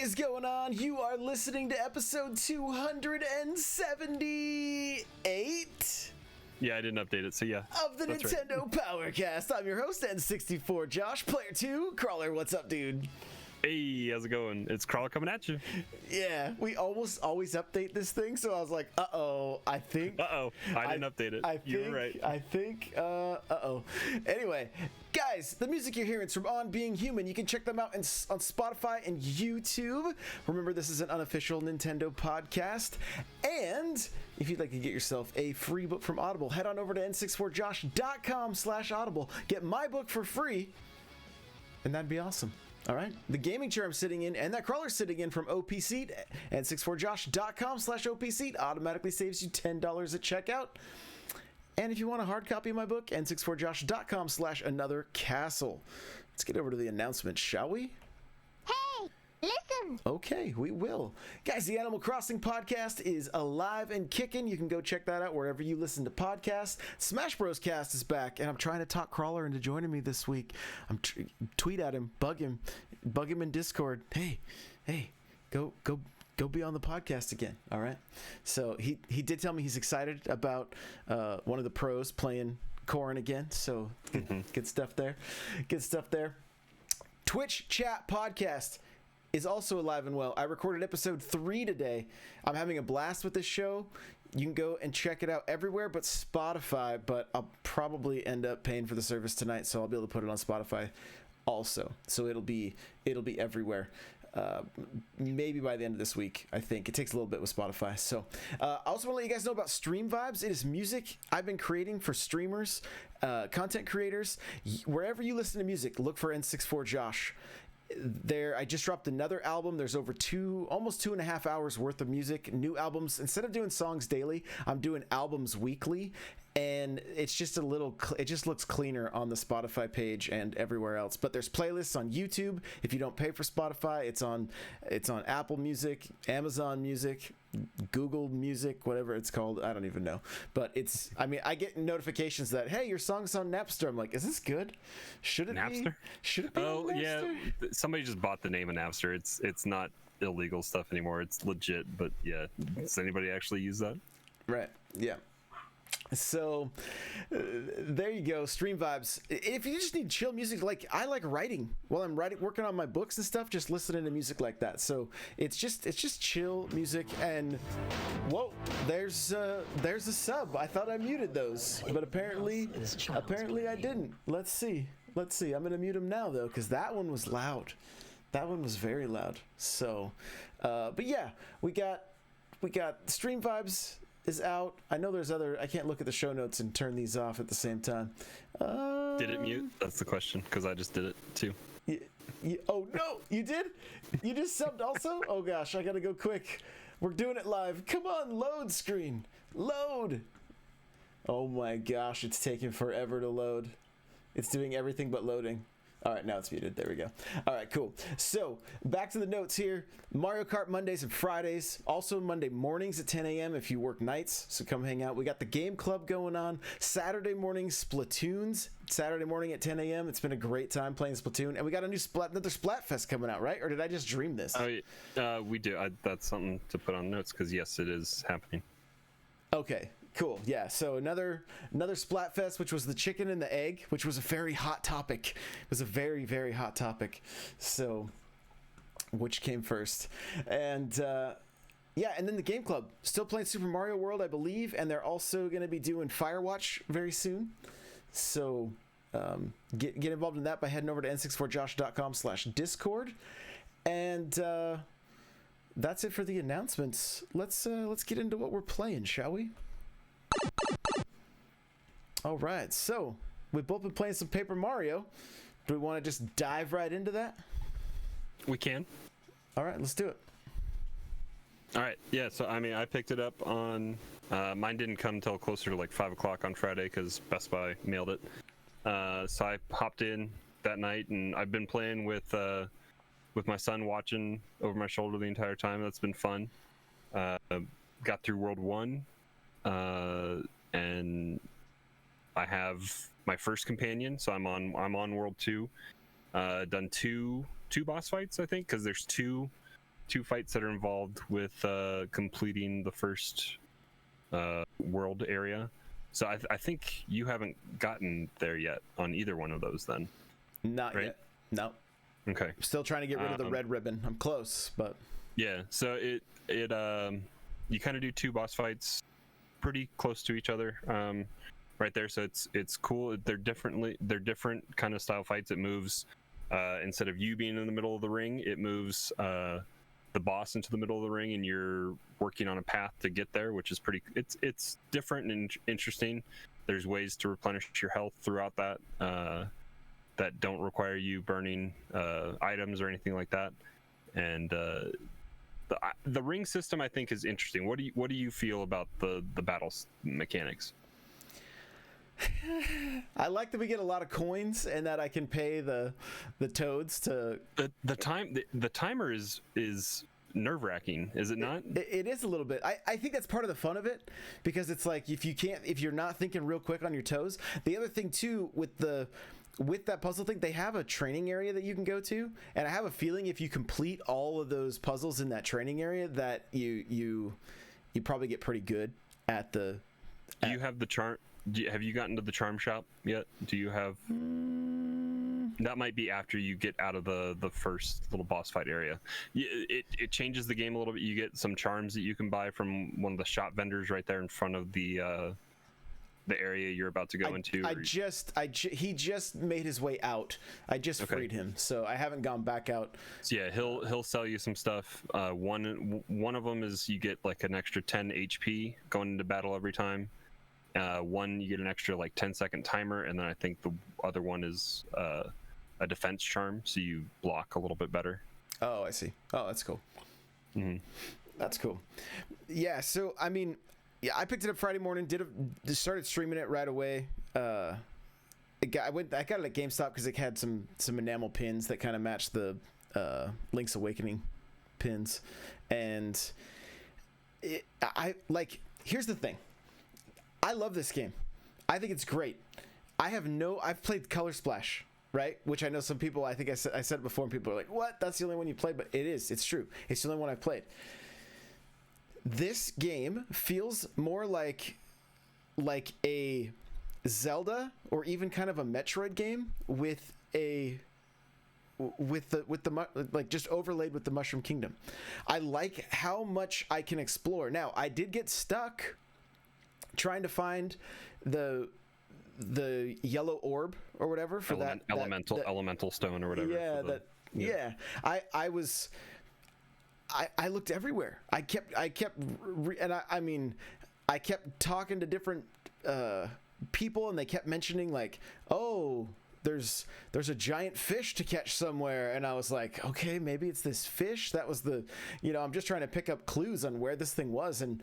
is going on? You are listening to episode 278 Yeah, I didn't update it, so yeah. of the Nintendo Powercast. I'm your host, N64 Josh, player 2. Crawler, what's up, dude? Hey, how's it going? It's Crawler coming at you. Yeah, we almost always update this thing, so I was like, I didn't update it. You were right. Anyway, guys, the music you're hearing is from On Being Human. You can check them out on Spotify and YouTube. Remember, this is an unofficial Nintendo podcast. And if you'd like to get yourself a free book from Audible, head on over to n64josh.com/audible. Get my book for free, and that'd be awesome. All right, the gaming chair I'm sitting in and that crawler's sitting in from OP Seat, n64josh.com/OP Seat automatically saves you $10 at checkout. And if you want a hard copy of my book, n64josh.com/another castle. Let's get over to the announcement, shall we? Hey, listen! Okay, we will. Guys, the Animal Crossing podcast is alive and kicking. You can go check that out wherever you listen to podcasts. Smash Bros. Cast is back, and I'm trying to talk Crawler into joining me this week. I'm tweet at him, bug him in Discord. Hey, go be on the podcast again. All right. So he did tell me he's excited about one of the pros playing Corrin again. So good stuff there. Good stuff there. Twitch chat podcast is also alive and well. I recorded episode 3 today. I'm having a blast with this show. You can go and check it out everywhere but Spotify, but I'll probably end up paying for the service tonight, so I'll be able to put it on Spotify also. So it'll be everywhere. Maybe by the end of this week. I think it takes a little bit with Spotify. So I also want to let you guys know about Stream Vibes. It is music I've been creating for streamers, content creators. Wherever you listen to music, look for N64 Josh. I just dropped another album. There's over almost 2.5 hours worth of music, new albums. Instead of doing songs daily, I'm doing albums weekly, and it's just it just looks cleaner on the Spotify page and everywhere else. But there's playlists on YouTube. If you don't pay for Spotify, it's on Apple Music, Amazon Music, Google Music, whatever it's called. I don't even know. But I get notifications that, hey, your song's on Napster. I'm like, is this good? Should it Napster? be? Should it be on Napster? Yeah. Somebody just bought the name of Napster. It's not illegal stuff anymore. It's legit. But yeah, does anybody actually use that? Right. Yeah. So there you go. Stream Vibes. If you just need chill music, I like writing while I'm working on my books and stuff, just listening to music like that. So it's just chill music. And whoa, there's a sub. I thought I muted those, but apparently I didn't. Let's see. I'm gonna mute him now though, because that one was loud. That one was very loud. So but yeah, we got Stream Vibes is out. I know there's I can't look at the show notes and turn these off at the same time. Did it mute? That's the question, because I just did it too. Oh no, you did? You just subbed also? Oh gosh, I gotta go quick. We're doing it live. Come on, load screen. Load. Oh my gosh, it's taking forever to load. It's doing everything but loading. All right, now it's muted. There we go. All right, cool. So back to the notes here. Mario Kart Mondays and Fridays. Also Monday mornings at 10 a.m. if you work nights. So come hang out. We got the game club going on. Saturday morning Splatoons. Saturday morning at 10 a.m. It's been a great time playing Splatoon. And we got another Splat Fest coming out, right? Or did I just dream this? We do. That's something to put on notes, because yes, it is happening. Okay. Cool. Yeah. So another Splatfest, which was the chicken and the egg, which was a very hot topic. It was a very, very hot topic. So which came first? And yeah, and then the game club, still playing Super Mario World, I believe, and they're also going to be doing Firewatch very soon. So get involved in that by heading over to n64josh.com/discord. And that's it for the announcements. Let's get into what we're playing, shall we? All right, so we've both been playing some Paper Mario. Do we want to just dive right into that? We can. All right, let's do it. All right, yeah, so I picked it up on, mine didn't come until closer to 5 o'clock on Friday because Best Buy mailed it. So I hopped in that night, and I've been playing with my son, watching over my shoulder the entire time. That's been fun. Got through World 1, and I have my first companion, so I'm on World 2. Done two boss fights, I think, because there's two two fights that are involved with completing the first world area. So I think you haven't gotten there yet on either one of those then. Not right? yet. No. Okay. Still trying to get rid of the red ribbon. I'm close, but yeah. So it you kind of do two boss fights pretty close to each other, right there. So it's cool. They're different kind of style fights. It moves instead of you being in the middle of the ring, it moves the boss into the middle of the ring, and you're working on a path to get there, which is pretty. It's different and interesting. There's ways to replenish your health throughout that that don't require you burning items or anything like that. And the ring system, I think, is interesting. What do you feel about the battle mechanics? I like that we get a lot of coins and that I can pay the toads to. The timer is nerve-wracking, is it not? It is a little bit. I think that's part of the fun of it, because it's like if you're not thinking real quick on your toes. The other thing too with that puzzle thing, they have a training area that you can go to, and I have a feeling if you complete all of those puzzles in that training area, that you probably get pretty good at the. Do you have the charm? Have you gotten to the charm shop yet? Do you have? That might be after you get out of the first little boss fight area. It changes the game a little bit. You get some charms that you can buy from one of the shop vendors right there in front of the area you're about to go into. He just made his way out. I just freed him, so I haven't gone back out. So yeah, he'll sell you some stuff. One of them is you get like an extra 10 HP going into battle every time. One, you get an extra like 10-second timer, and then I think the other one is a defense charm, so you block a little bit better. Oh, I see. Oh, that's cool. Mm-hmm. That's cool. Yeah. So I mean, yeah, I picked it up Friday morning. Started streaming it right away. I got it at GameStop because it had some enamel pins that kind of matched the Link's Awakening pins, and here's the thing. I love this game. I think it's great. I've played Color Splash, right? Which I know some people, I think I said it before, and people are like, what? That's the only one you played? But it is. It's true. It's the only one I've played. This game feels more like a Zelda or even kind of a Metroid game with just overlaid with the Mushroom Kingdom. I like how much I can explore. Now, I did get stuck trying to find the yellow orb or whatever for elemental stone or whatever. Yeah, I looked everywhere. I kept talking to different people, and they kept mentioning like, oh, there's a giant fish to catch somewhere, and I was like, okay, maybe it's this fish. That was I'm just trying to pick up clues on where this thing was, and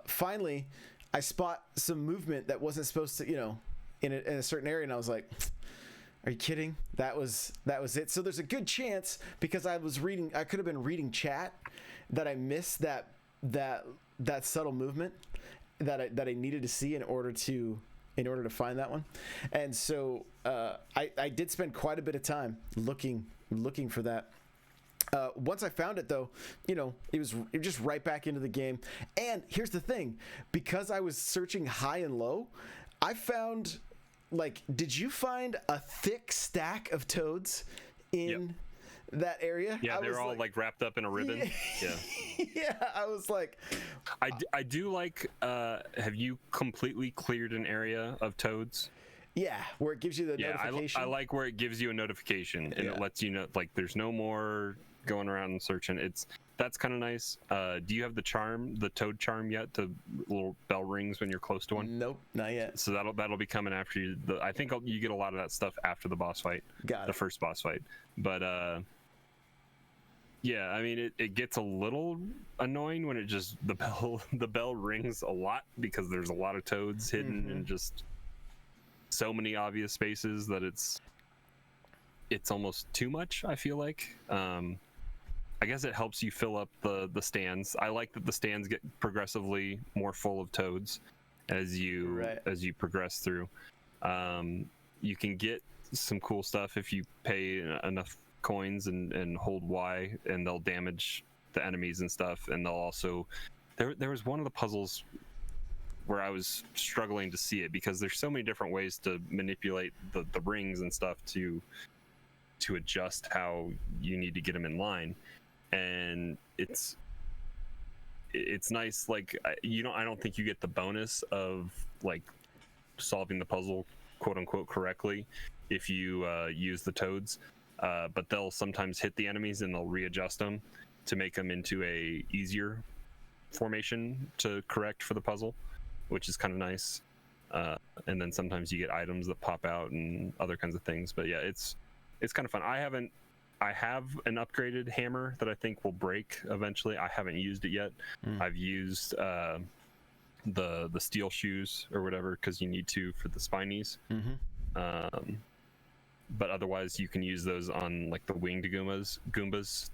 finally I spot some movement that wasn't supposed to, in a certain area, and I was like, are you kidding? That was it. So there's a good chance, because I could have been reading chat, that I missed that subtle movement that I needed to see in order to find that one. And so I did spend quite a bit of time looking for that. Once I found it, though, it was just right back into the game. And here's the thing, because I was searching high and low, I found, did you find a thick stack of toads in that area? Yeah, they're all wrapped up in a ribbon. Yeah. Yeah, I was like, I do like. Have you completely cleared an area of toads? Yeah, where it gives you the notification. I like where it gives you a notification and it lets you know there's no more going around and searching. That's kind of nice. Do you have the toad charm yet? The little bell rings when you're close to one? Nope, not yet. So that'll be coming after you. I think you get a lot of that stuff after the boss fight. The first boss fight. But yeah, I mean it gets a little annoying when the bell rings a lot, because there's a lot of toads hidden in just so many obvious spaces that it's almost too much, I feel like. I guess it helps you fill up the stands. I like that the stands get progressively more full of toads as you progress through. You can get some cool stuff if you pay enough coins and hold Y, and they'll damage the enemies and stuff, and they'll also there was one of the puzzles where I was struggling to see it because there's so many different ways to manipulate the rings and stuff to adjust how you need to get them in line, and it's nice. Like I don't think you get the bonus of like solving the puzzle quote unquote correctly if you use the toads, but they'll sometimes hit the enemies and they'll readjust them to make them into a easier formation to correct for the puzzle, which is kind of nice. And then sometimes you get items that pop out and other kinds of things. But yeah, it's kind of fun. I have an upgraded hammer that I think will break eventually. I haven't used it yet. I've used the steel shoes or whatever because you need to for the spinies. But otherwise you can use those on like the winged goombas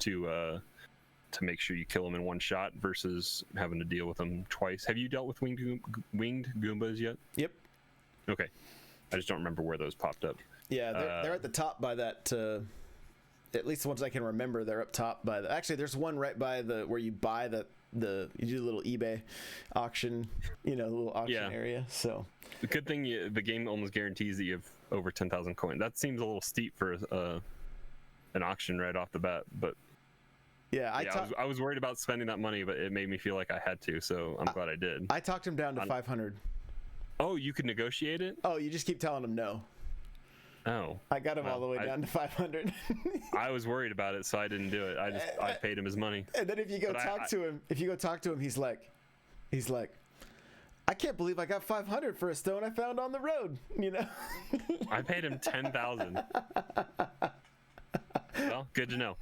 to make sure you kill them in one shot versus having to deal with them twice. Have you dealt with winged goombas yet? Yep. Okay. I just don't remember where those popped up. Yeah, they're at the top by that. At least the ones I can remember, they're up top by the. Actually, there's one right by the where you buy you do the little eBay auction, the little auction area. So the good thing, the game almost guarantees that you have over 10,000 coins. That seems a little steep for an auction right off the bat, but. Yeah, I was worried about spending that money, but it made me feel like I had to, so I'm glad I did. I talked him down to 500. Oh, you could negotiate it? Oh, you just keep telling him no. Oh. I got him all the way down to 500. I was worried about it, so I didn't do it. I paid him his money. And then if you go talk to him, he's like, I can't believe I got 500 for a stone I found on the road. I paid him 10,000. Well, good to know.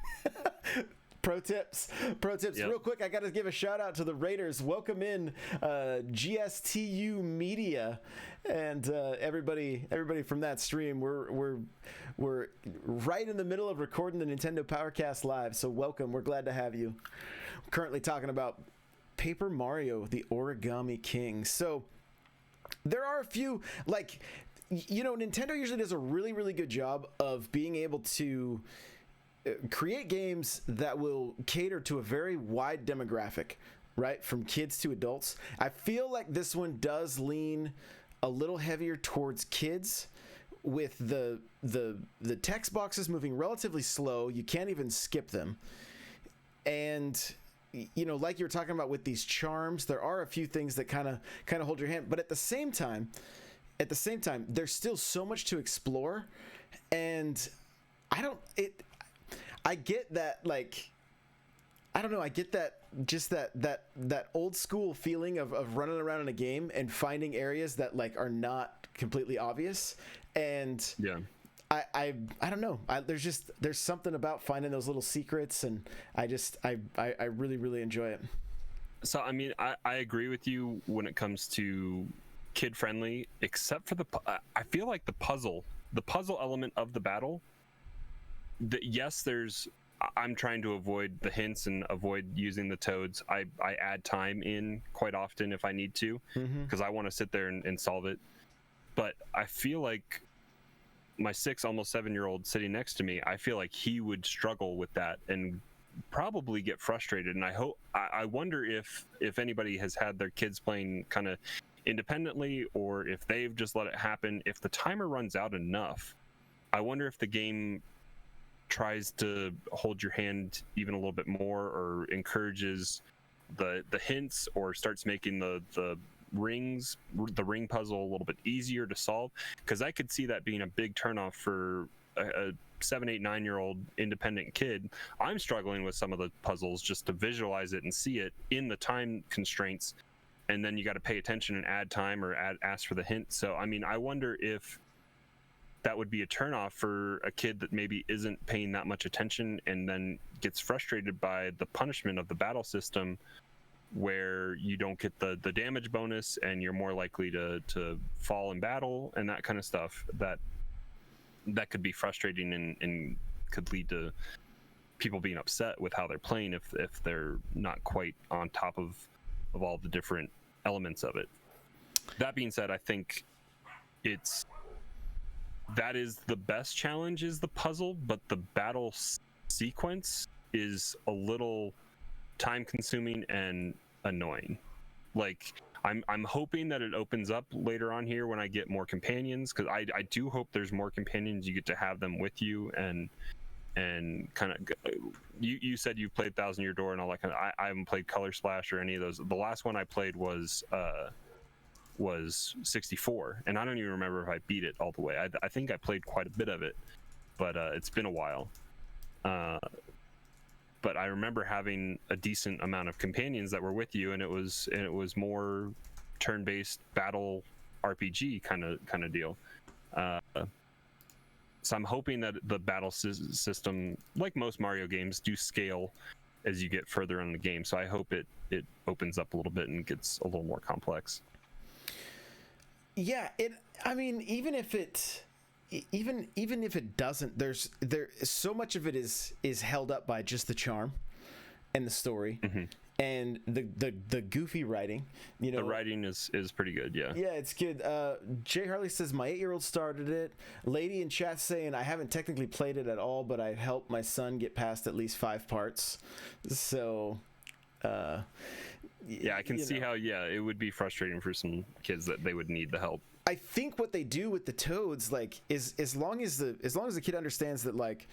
Pro tips. Yep. Real quick, I got to give a shout out to the Raiders. Welcome in GSTU Media and everybody from that stream. We're right in the middle of recording the Nintendo Powercast live, so welcome. We're glad to have you. We're currently talking about Paper Mario: The Origami King. So there are a few, like, Nintendo usually does a really, really good job of being able to create games that will cater to a very wide demographic, right? From kids to adults. I feel like this one does lean a little heavier towards kids with the text boxes moving relatively slow. You can't even skip them. And like you were talking about with these charms, there are a few things that kind of hold your hand, but at the same time, there's still so much to explore. And I get that, like, I don't know, I get that, just that old school feeling of running around in a game and finding areas that, like, are not completely obvious. And yeah, I don't know, there's something about finding those little secrets, and I really, really enjoy it. So, I mean, I agree with you when it comes to kid friendly, except for I feel like the puzzle element of the battle. Yes, I'm trying to avoid the hints and avoid using the toads. I add time in quite often if I need to, because I want to sit there and solve it. But I feel like my 6, almost 7-year-old sitting next to me, I feel like he would struggle with that and probably get frustrated. And I wonder if anybody has had their kids playing kind of independently, or if they've just let it happen. If the timer runs out enough, I wonder if the game tries to hold your hand even a little bit more, or encourages the hints, or starts making the ring puzzle a little bit easier to solve. Because I could see that being a big turnoff for a 7, 8, 9-year-old independent kid. I'm struggling with some of the puzzles just to visualize it and see it in the time constraints, and then you got to pay attention and add time or ask for the hint. So I mean, I wonder if that would be a turnoff for a kid that maybe isn't paying that much attention, and then gets frustrated by the punishment of the battle system, where you don't get the damage bonus and you're more likely to fall in battle and that kind of stuff. That could be frustrating and could lead to people being upset with how they're playing if they're not quite on top of all the different elements of it. That being said, I think that is the best challenge, is the puzzle, but the battle sequence is a little time consuming and annoying. Like I'm hoping that it opens up later on here when I get more companions, because I do hope there's more companions. You get to have them with you and kind of you said you've played Thousand Year Door and all that kind of. I haven't played Color Splash or any of those. The last one I played was 64, and I don't even remember if I beat it all the way. I think I played quite a bit of it, but it's been a while. But I remember having a decent amount of companions that were with you, and it was more turn-based battle RPG kind of deal. So I'm hoping that the battle system, like most Mario games, do scale as you get further in the game. So I hope it opens up a little bit and gets a little more complex. Yeah, I mean, even if it doesn't, there's so much of it is held up by just the charm and the story. Mm-hmm. And the goofy writing, you know. The writing is pretty good, yeah. Yeah, it's good. Jay Harley says, my 8-year-old started it. Lady in chat saying, I haven't technically played it at all, but I helped my son get past at least 5 parts. So, yeah, I can see how, it would be frustrating for some kids that they would need the help. I think what they do with the Toads, like, is as long as the kid understands that, like,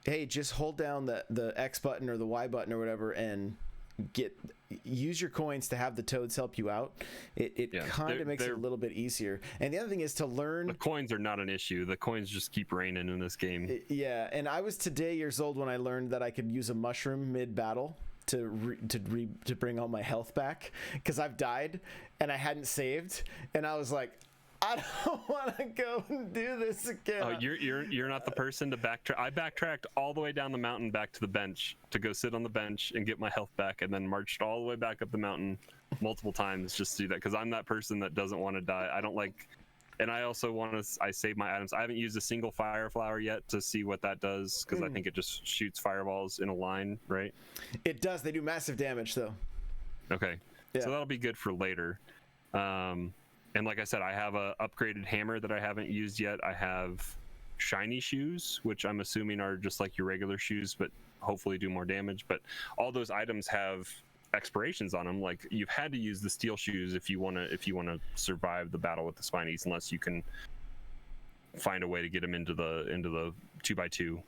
hey, just hold down the X button or the Y button or whatever and use your coins to have the Toads help you out. It kind of makes it a little bit easier. And the other thing is to learn. The coins are not an issue. The coins just keep raining in this game. Yeah, and I was today years old when I learned that I could use a mushroom mid battle to bring all my health back, because I've died and I hadn't saved, and I was like, I don't want to go and do this again. Oh, you're not the person to backtrack. I backtracked all the way down the mountain back to the bench to go sit on the bench and get my health back, and then marched all the way back up the mountain multiple times just to do that, because I'm that person that doesn't want to die. I don't like, and I also I save my items. I haven't used a single fire flower yet to see what that does, because I think it just shoots fireballs in a line, right? It does. They do massive damage though. Okay, yeah. So that'll be good for later. And like I said, I have a upgraded hammer that I haven't used yet. I have shiny shoes, which I'm assuming are just like your regular shoes, but hopefully do more damage. But all those items have expirations on them. Like, you've had to use the steel shoes if you want to survive the battle with the Spinies, unless you can find a way to get them into the 2x2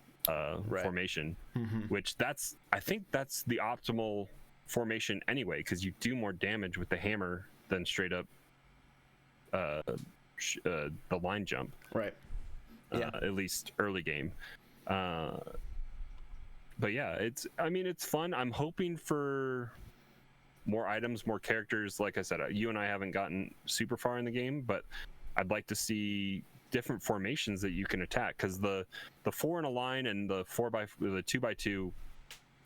formation. Mm-hmm. Which I think that's the optimal formation anyway, because you do more damage with the hammer than straight up the line jump, right? Yeah, at least early game. But yeah, it's fun. I'm hoping for more items, more characters. Like I said, you and I haven't gotten super far in the game, but I'd like to see different formations that you can attack, because the 4 in a line and the 2x2,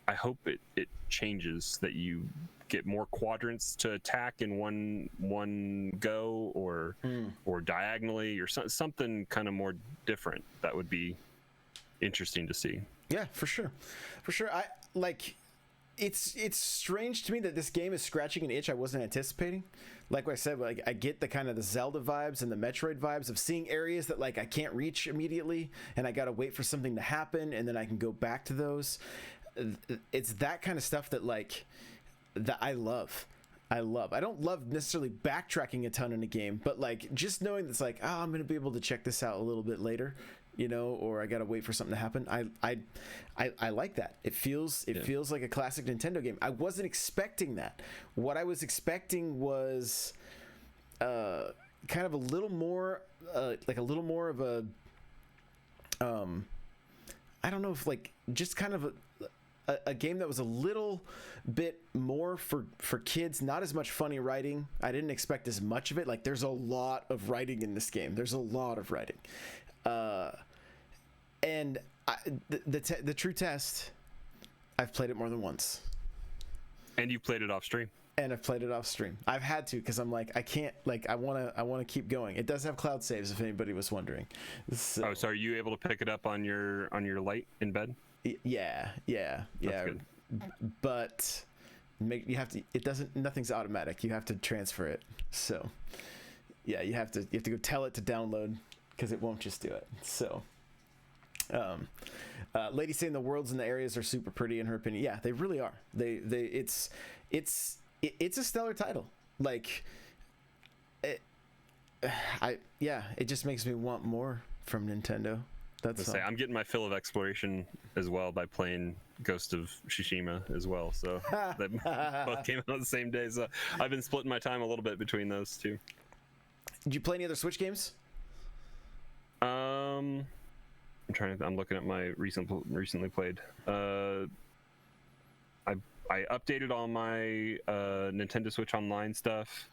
I hope it changes, that you get more quadrants to attack in one go, or diagonally, or something kind of more different. That would be interesting to see. Yeah, for sure. I like, it's strange to me that this game is scratching an itch I wasn't anticipating. Like I said, like, I get the kind of the Zelda vibes and the Metroid vibes of seeing areas that, like, I can't reach immediately, and I gotta wait for something to happen, and then I can go back to those. It's that kind of stuff that, like, that I love. I don't love necessarily backtracking a ton in a game, but, like, just knowing that's like, oh, I'm gonna be able to check this out a little bit later, you know, or I gotta wait for something to happen. I like that. It feels like a classic Nintendo game. I wasn't expecting that. What I was expecting was kind of a little more like a little more of a I don't know if, like, just kind of a game that was a little bit more for kids, not as much funny writing. I didn't expect as much of it. Like, there's a lot of writing in this game. And the true test, I've played it more than once. And you played it off stream. And I've played it off stream. I've had to, because I'm like, I can't, like, I want to keep going. It does have cloud saves, if anybody was wondering. So are you able to pick it up on your light in bed? Yeah. That's good. But you have to. Nothing's automatic. You have to transfer it. So yeah, you have to go tell it to download, because it won't just do it. So Lady saying the worlds and the areas are super pretty in her opinion. Yeah, they really are. It's a stellar title. Like, it just makes me want more from Nintendo. That's all. I'm getting my fill of exploration as well by playing Ghost of Tsushima as well. So they both came out the same day. So I've been splitting my time a little bit between those two. Did you play any other Switch games? I'm looking at my recently played. I updated all my Nintendo Switch Online stuff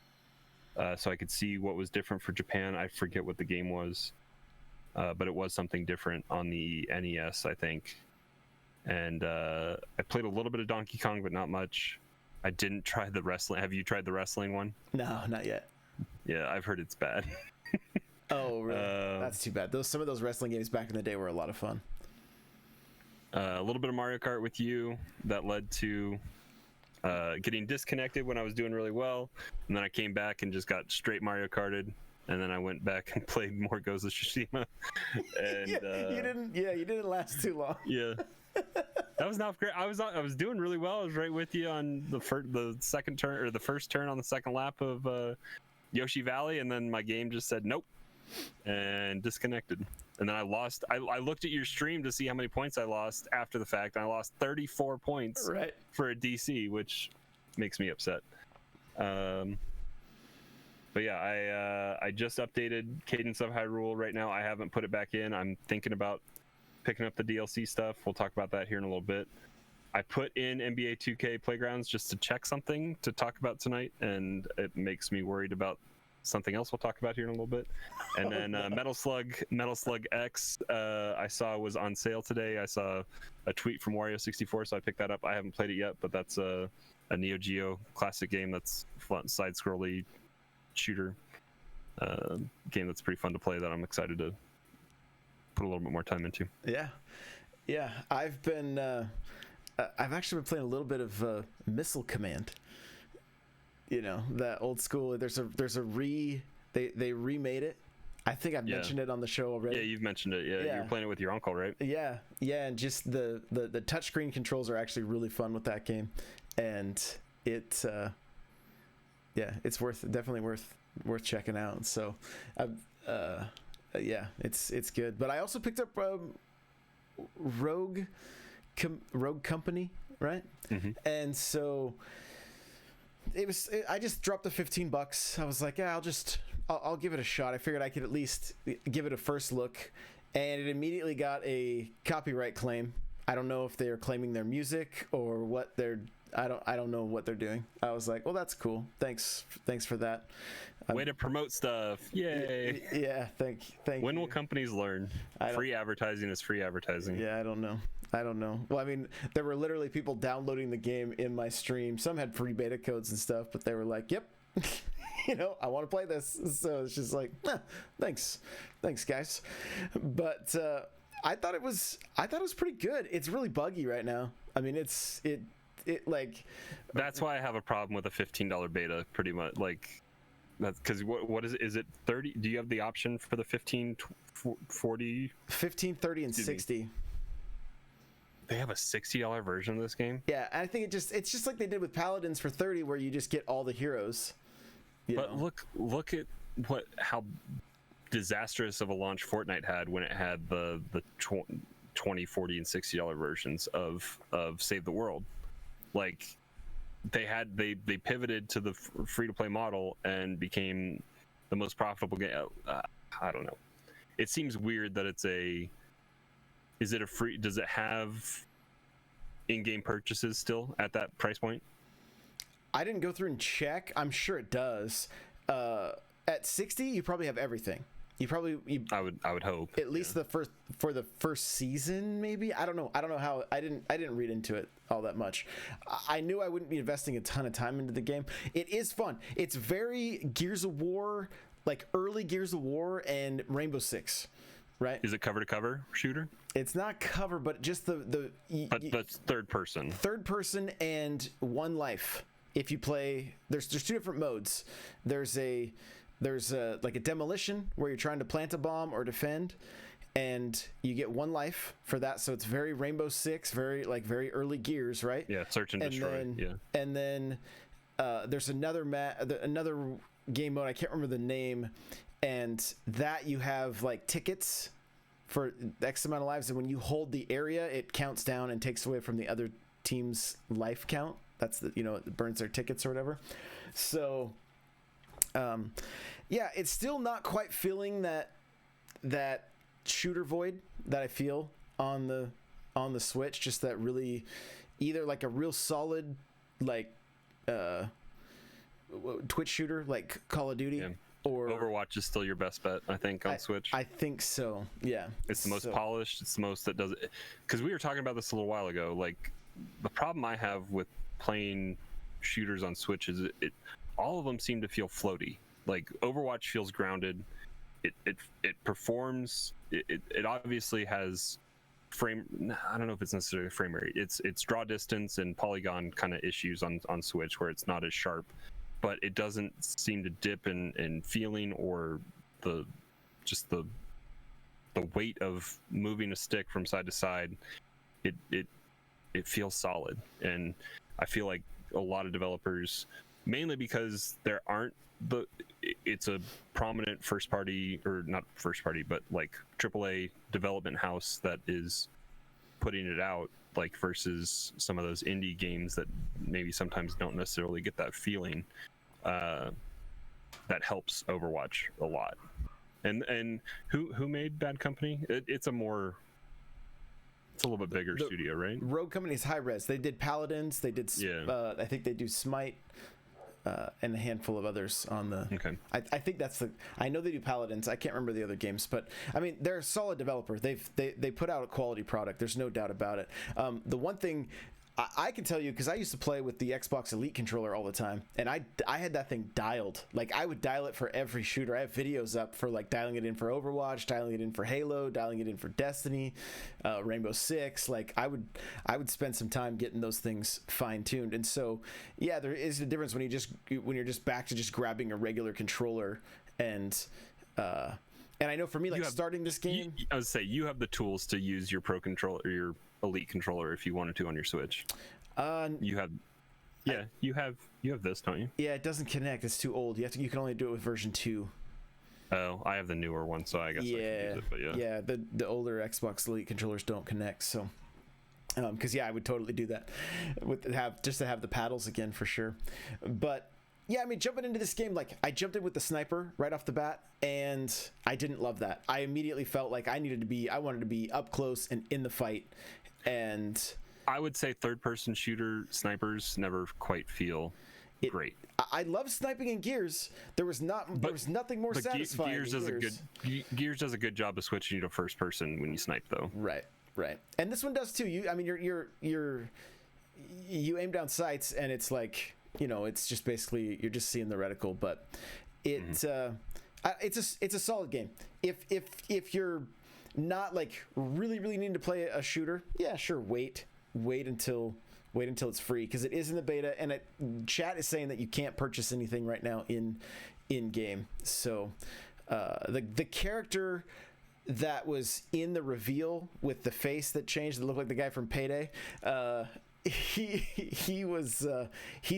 so I could see what was different for Japan. I forget what the game was. But it was something different on the NES, I think. And I played a little bit of Donkey Kong, but not much. I didn't try the wrestling. Have you tried the wrestling one? No, not yet. Yeah, I've heard it's bad. Oh, really? That's too bad. Some of those wrestling games back in the day were a lot of fun. A little bit of Mario Kart with you that led to getting disconnected when I was doing really well. And then I came back and just got straight Mario Karted. And then I went back and played more Ghost of Tsushima. And you didn't last too long. Yeah. That was not great. I was doing really well. I was right with you on the second turn, or the first turn on the second lap of Yoshi Valley, and then my game just said nope and disconnected. And then I lost. I looked at your stream to see how many points I lost after the fact, and I lost 34 points for a DC, which makes me upset. But yeah, I just updated Cadence of Hyrule right now. I haven't put it back in. I'm thinking about picking up the DLC stuff. We'll talk about that here in a little bit. I put in NBA 2K Playgrounds just to check something to talk about tonight, and it makes me worried about something else we'll talk about here in a little bit. And then Metal Slug X, I saw was on sale today. I saw a tweet from Wario64, so I picked that up. I haven't played it yet, but that's a Neo Geo classic game that's fun, side-scrolly shooter game that's pretty fun to play, that I'm excited to put a little bit more time into. Yeah, I've actually been playing a little bit of Missile Command. You know, that old school. They remade it. I think I've mentioned it on the show already. Yeah, you've mentioned it. Yeah, you're playing it with your uncle, right? Yeah, and just the touchscreen controls are actually really fun with that game, and it's definitely worth checking out. So, it's good. But I also picked up Rogue Company, right? Mm-hmm. And so I just dropped the $15. I was like, yeah, I'll give it a shot. I figured I could at least give it a first look, and it immediately got a copyright claim. I don't know if they are claiming their music or what I don't know what they're doing. I was like, well, that's cool. Thanks for that. Way to promote stuff. Yay. Yeah, thank you. When will companies learn? Free advertising is free advertising. Yeah, I don't know. Well, I mean, there were literally people downloading the game in my stream. Some had free beta codes and stuff, but they were like, yep, I want to play this. So it's just like, thanks guys. But I thought it was pretty good. It's really buggy right now. I mean, it like, that's why I have a problem with a $15 beta, pretty much. Like, that's because what is it? Is it 30? Do you have the option for the 15, 40? 15, 30, and 60. They have a $60 version of this game? Yeah, I think it's just like they did with Paladins for 30, where you just get all the heroes. But look at how disastrous of a launch Fortnite had when it had the 20, 40, and $60 versions of Save the World. Like, they pivoted to the free-to-play model and became the most profitable game. I don't know. It seems weird that does it have in-game purchases still at that price point? I didn't go through and check. I'm sure it does. At 60, you probably have everything. I would hope. At least for the first season, maybe. I don't know how. I didn't read into it all that much. I knew I wouldn't be investing a ton of time into the game. It is fun. It's very Gears of War, like early Gears of War and Rainbow Six, right? Is it cover to cover shooter? It's not cover, but just the third person. Third person and one life. If you play, there's two different modes. There's like a demolition where you're trying to plant a bomb or defend, and you get 1 life for that. So it's very Rainbow Six, very early Gears, right? Yeah, search and destroy. And then there's another game mode. I can't remember the name, and that you have like tickets for X amount of lives, and when you hold the area, it counts down and takes away from the other team's life count. That's it burns their tickets or whatever. So yeah, it's still not quite feeling that shooter void that I feel on the Switch. Just that really, either like a real solid like Twitch shooter like Call of Duty, or Overwatch is still your best bet, I think, on Switch. I think so. Yeah, it's the most polished. It's the most that does it. Because we were talking about this a little while ago. Like, the problem I have with playing shooters on Switch is all of them seem to feel floaty. Like, Overwatch feels grounded. It performs. It obviously has frame. I don't know if it's necessarily frame rate. It's draw distance and polygon kind of issues on Switch where it's not as sharp, but it doesn't seem to dip in feeling or the weight of moving a stick from side to side. It feels solid, and I feel like a lot of developers, mainly because there aren't it's a prominent first party, or not first party, but like AAA development house that is putting it out, like, versus some of those indie games that maybe sometimes don't necessarily get that feeling. That helps Overwatch a lot. And who made Bad Company? It's a little bit bigger studio, right? Rogue Company's High Res. They did Paladins. They did. Yeah. I think they do Smite. And a handful of others on the. Okay. I think that's the. I know they do Paladins. I can't remember the other games, but I mean, they're a solid developer. They put out a quality product. There's no doubt about it. The one thing I can tell you, because I used to play with the Xbox Elite controller all the time, and I had that thing dialed. Like, I would dial it for every shooter. I have videos up for like dialing it in for Overwatch, dialing it in for Halo, dialing it in for Destiny, Rainbow Six. Like, I would spend some time getting those things fine tuned. And so yeah, there is a difference when you're just back to just grabbing a regular controller and I know for me, like, starting this game, I would say you have the tools to use your Pro controller, or your Elite controller, if you wanted to on your Switch. You have this, don't you? Yeah, it doesn't connect. It's too old. You can only do it with version 2. Oh, I have the newer one, so I guess I can use it. But yeah, the older Xbox Elite controllers don't connect. So, because I would totally do that just to have the paddles again for sure. But yeah, I mean, jumping into this game, like, I jumped in with the sniper right off the bat, and I didn't love that. I immediately felt like I wanted to be up close and in the fight. And I would say third-person shooter snipers never quite feel great. I love sniping in Gears. There was nothing more satisfying. Gears does a good job of switching you to first person when you snipe, though. Right. And this one does too. You aim down sights, and it's like, it's just basically you're just seeing the reticle. But it's a solid game. If you're not like really needing to play a shooter, yeah, sure, wait until it's free, because it is in the beta, and chat is saying that you can't purchase anything right now in game. So the character that was in the reveal with the face that changed, that looked like the guy from Payday, he's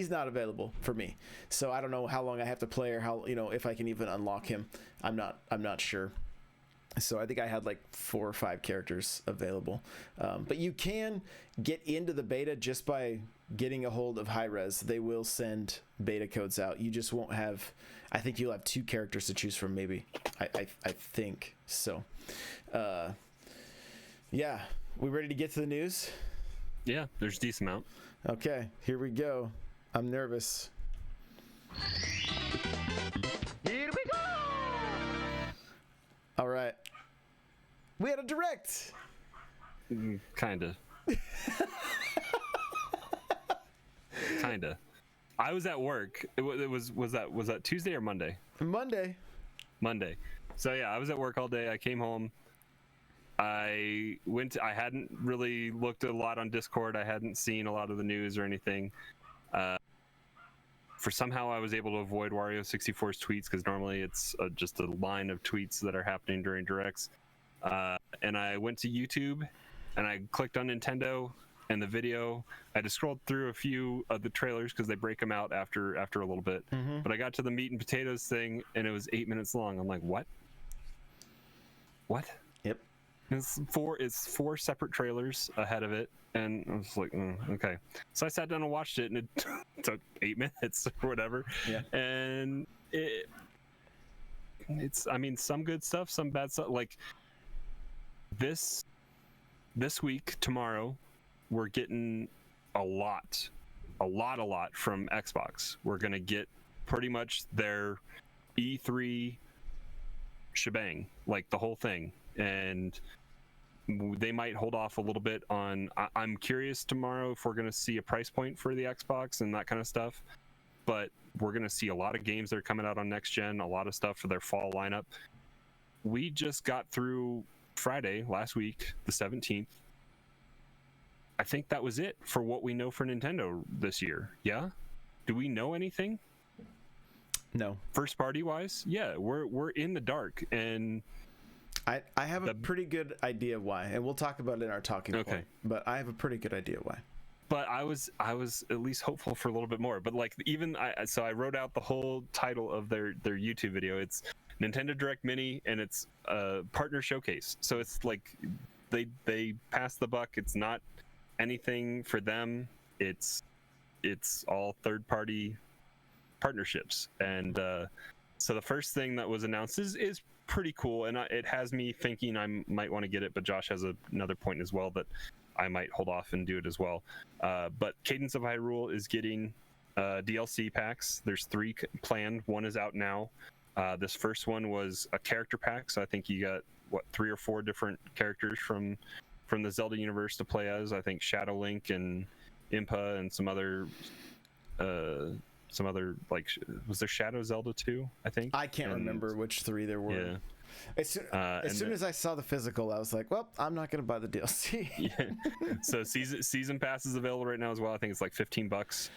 not available for me. So I don't know how long I have to play, or how, if I can even unlock him. I'm not sure. So I think I had like 4 or 5 characters available. But you can get into the beta just by getting a hold of High Res. They will send beta codes out. You just won't have, I think you'll have 2 characters to choose from, maybe. I think so. Yeah, we ready to get to the news? Yeah, there's a decent amount. Okay, here we go. I'm nervous. Here we go! All right. We had a direct. Kinda. Kinda. I was at work. Was that Tuesday or Monday? Monday. So yeah, I was at work all day. I came home. I hadn't really looked a lot on Discord. I hadn't seen a lot of the news or anything. For somehow I was able to avoid Wario 64's tweets, because normally it's just a line of tweets that are happening during directs. and I went to YouTube and I clicked on Nintendo and the video. I had to scroll through a few of the trailers because they break them out after a little bit. But I got to the meat and potatoes thing and it was 8 minutes long. I'm like, what? Yep. It's four separate trailers ahead of it, and I was like, okay. So I sat down and watched it, and it took 8 minutes or whatever. Yeah. And it's, I mean, some good stuff, some bad stuff. Like this week, tomorrow, we're getting a lot from Xbox. We're gonna get pretty much their E3 shebang, like the whole thing, and they might hold off a little bit on. I'm curious tomorrow if we're going to see a price point for the Xbox and that kind of stuff, but we're going to see a lot of games that are coming out on next gen, a lot of stuff for their fall lineup. We just got through Friday last week, the 17th. I think that was it for what we know for Nintendo this year. Yeah, do we know anything? No. First party wise, yeah, we're in the dark, and I have a pretty good idea why, and we'll talk about it in our talking point. But I have a pretty good idea why. But I was at least hopeful for a little bit more. But like even so I wrote out the whole title of their YouTube video. It's Nintendo Direct Mini, and it's a partner showcase. So it's like they pass the buck. It's not anything for them. It's all third party partnerships, and so the first thing that was announced is pretty cool, and it has me thinking I might want to get it, but Josh has another point as well that I might hold off and do it as well. But Cadence of Hyrule is getting DLC packs. There's 3 planned. One is out now. This first one was a character pack, so I think you got 3 or 4 different characters from the Zelda universe to play as. I think Shadow Link and Impa and some other like, was there Shadow Zelda 2? I think I can't remember which 3 there were. Yeah. As soon as I saw the physical, I was like, well, I'm not gonna buy the DLC. Yeah. So season pass is available right now as well. I think it's like $15.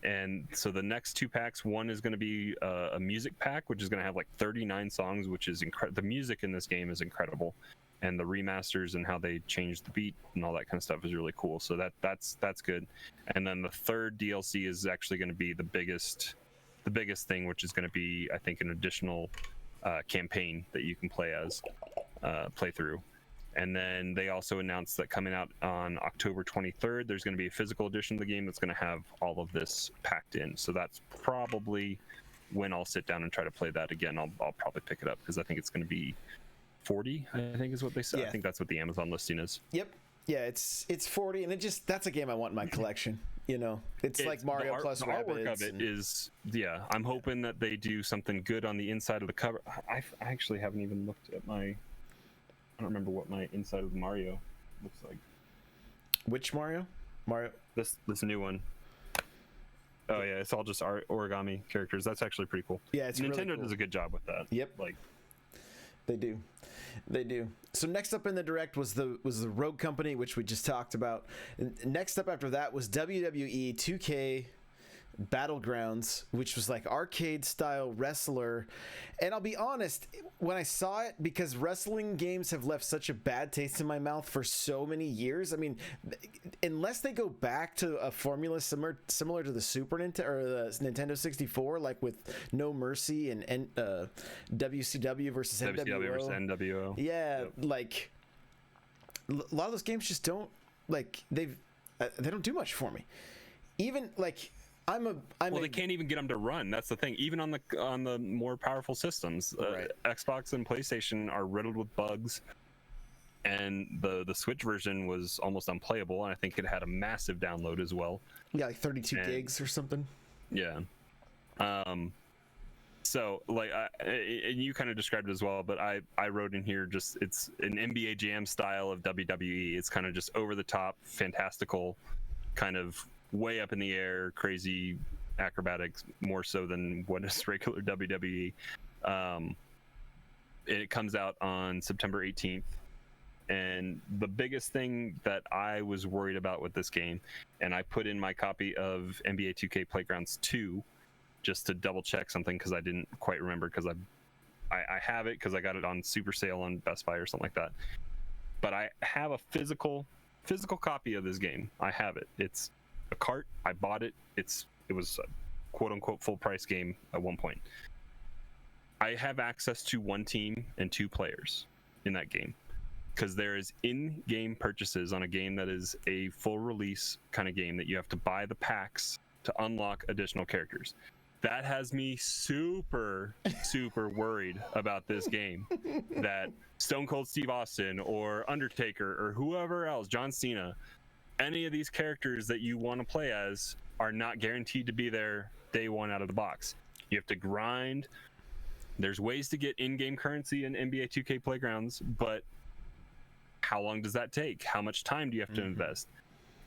And so the next 2 packs, one is going to be a music pack, which is going to have like 39 songs, which is incredible. The music in this game is incredible, and the remasters and how they changed the beat and all that kind of stuff is really cool. So that's good. And then the third DLC is actually going to be the biggest thing, which is going to be, I think, an additional campaign that you can play through. And then they also announced that coming out on October 23rd, there's going to be a physical edition of the game that's going to have all of this packed in. So that's probably when I'll sit down and try to play that again. I'll probably pick it up because I think it's going to be 40, I think is what they said. Yeah. I think that's what the Amazon listing is. Yep. Yeah, it's 40, and that's a game I want in my collection. You know, it's like Mario plus the Rabbids. artwork of it is, yeah. I'm hoping that they do something good on the inside of the cover. I actually haven't even looked at my. I don't remember what my inside of Mario looks like. Which Mario? This new one. Oh yeah, it's all just origami characters. That's actually pretty cool. Yeah, it's Nintendo really cool. does a good job with that. Yep. Like they do. So next up in the direct was the Rogue Company, which we just talked about. And next up after that was WWE 2K Battlegrounds, which was like arcade style wrestler. And I'll be honest, when I saw it, because wrestling games have left such a bad taste in my mouth for so many years. I mean, unless they go back to a formula similar to the Super Nintendo or the Nintendo 64, like with No Mercy and WCW versus WCW versus NWO. Yeah, yep. Like a lot of those games just don't they don't do much for me. Even like. They can't even get them to run. That's the thing. Even on the more powerful systems, right. Xbox and PlayStation are riddled with bugs, and the Switch version was almost unplayable. And I think it had a massive download as well. Yeah, like 32 gigs or something. Yeah. So like, and you kind of described it as well, but I wrote in here just it's an NBA Jam style of WWE. It's kind of just over the top, fantastical, kind of way up in the air, crazy acrobatics, more so than what is regular WWE. It comes out on September 18th, and the biggest thing that I was worried about with this game, and I put in my copy of NBA 2K Playgrounds 2 just to double check something because I didn't quite remember, because I have it because I got it on super sale on Best Buy or something like that. But I have a physical copy of this game. I have it. It's a cart. I bought it. It was a quote unquote full price game at one point. I have access to one team and 2 players in that game because there is in-game purchases on a game that is a full release kind of game that you have to buy the packs to unlock additional characters. That has me super worried about this game, that Stone Cold Steve Austin or Undertaker or whoever else, John Cena, any of these characters that you want to play as are not guaranteed to be there day one out of the box. You have to grind. There's ways to get in-game currency in NBA 2K Playgrounds, but how long does that take? How much time do you have to invest?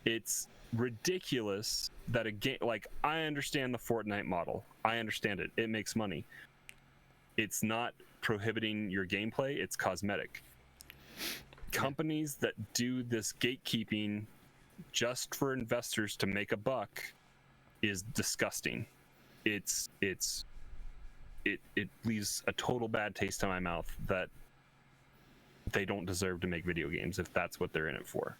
It's ridiculous that a game, like, I understand the Fortnite model. I understand it. It makes money. It's not prohibiting your gameplay. It's cosmetic. Companies that do this gatekeeping just for investors to make a buck is disgusting. It leaves a total bad taste in my mouth that they don't deserve to make video games if that's what they're in it for.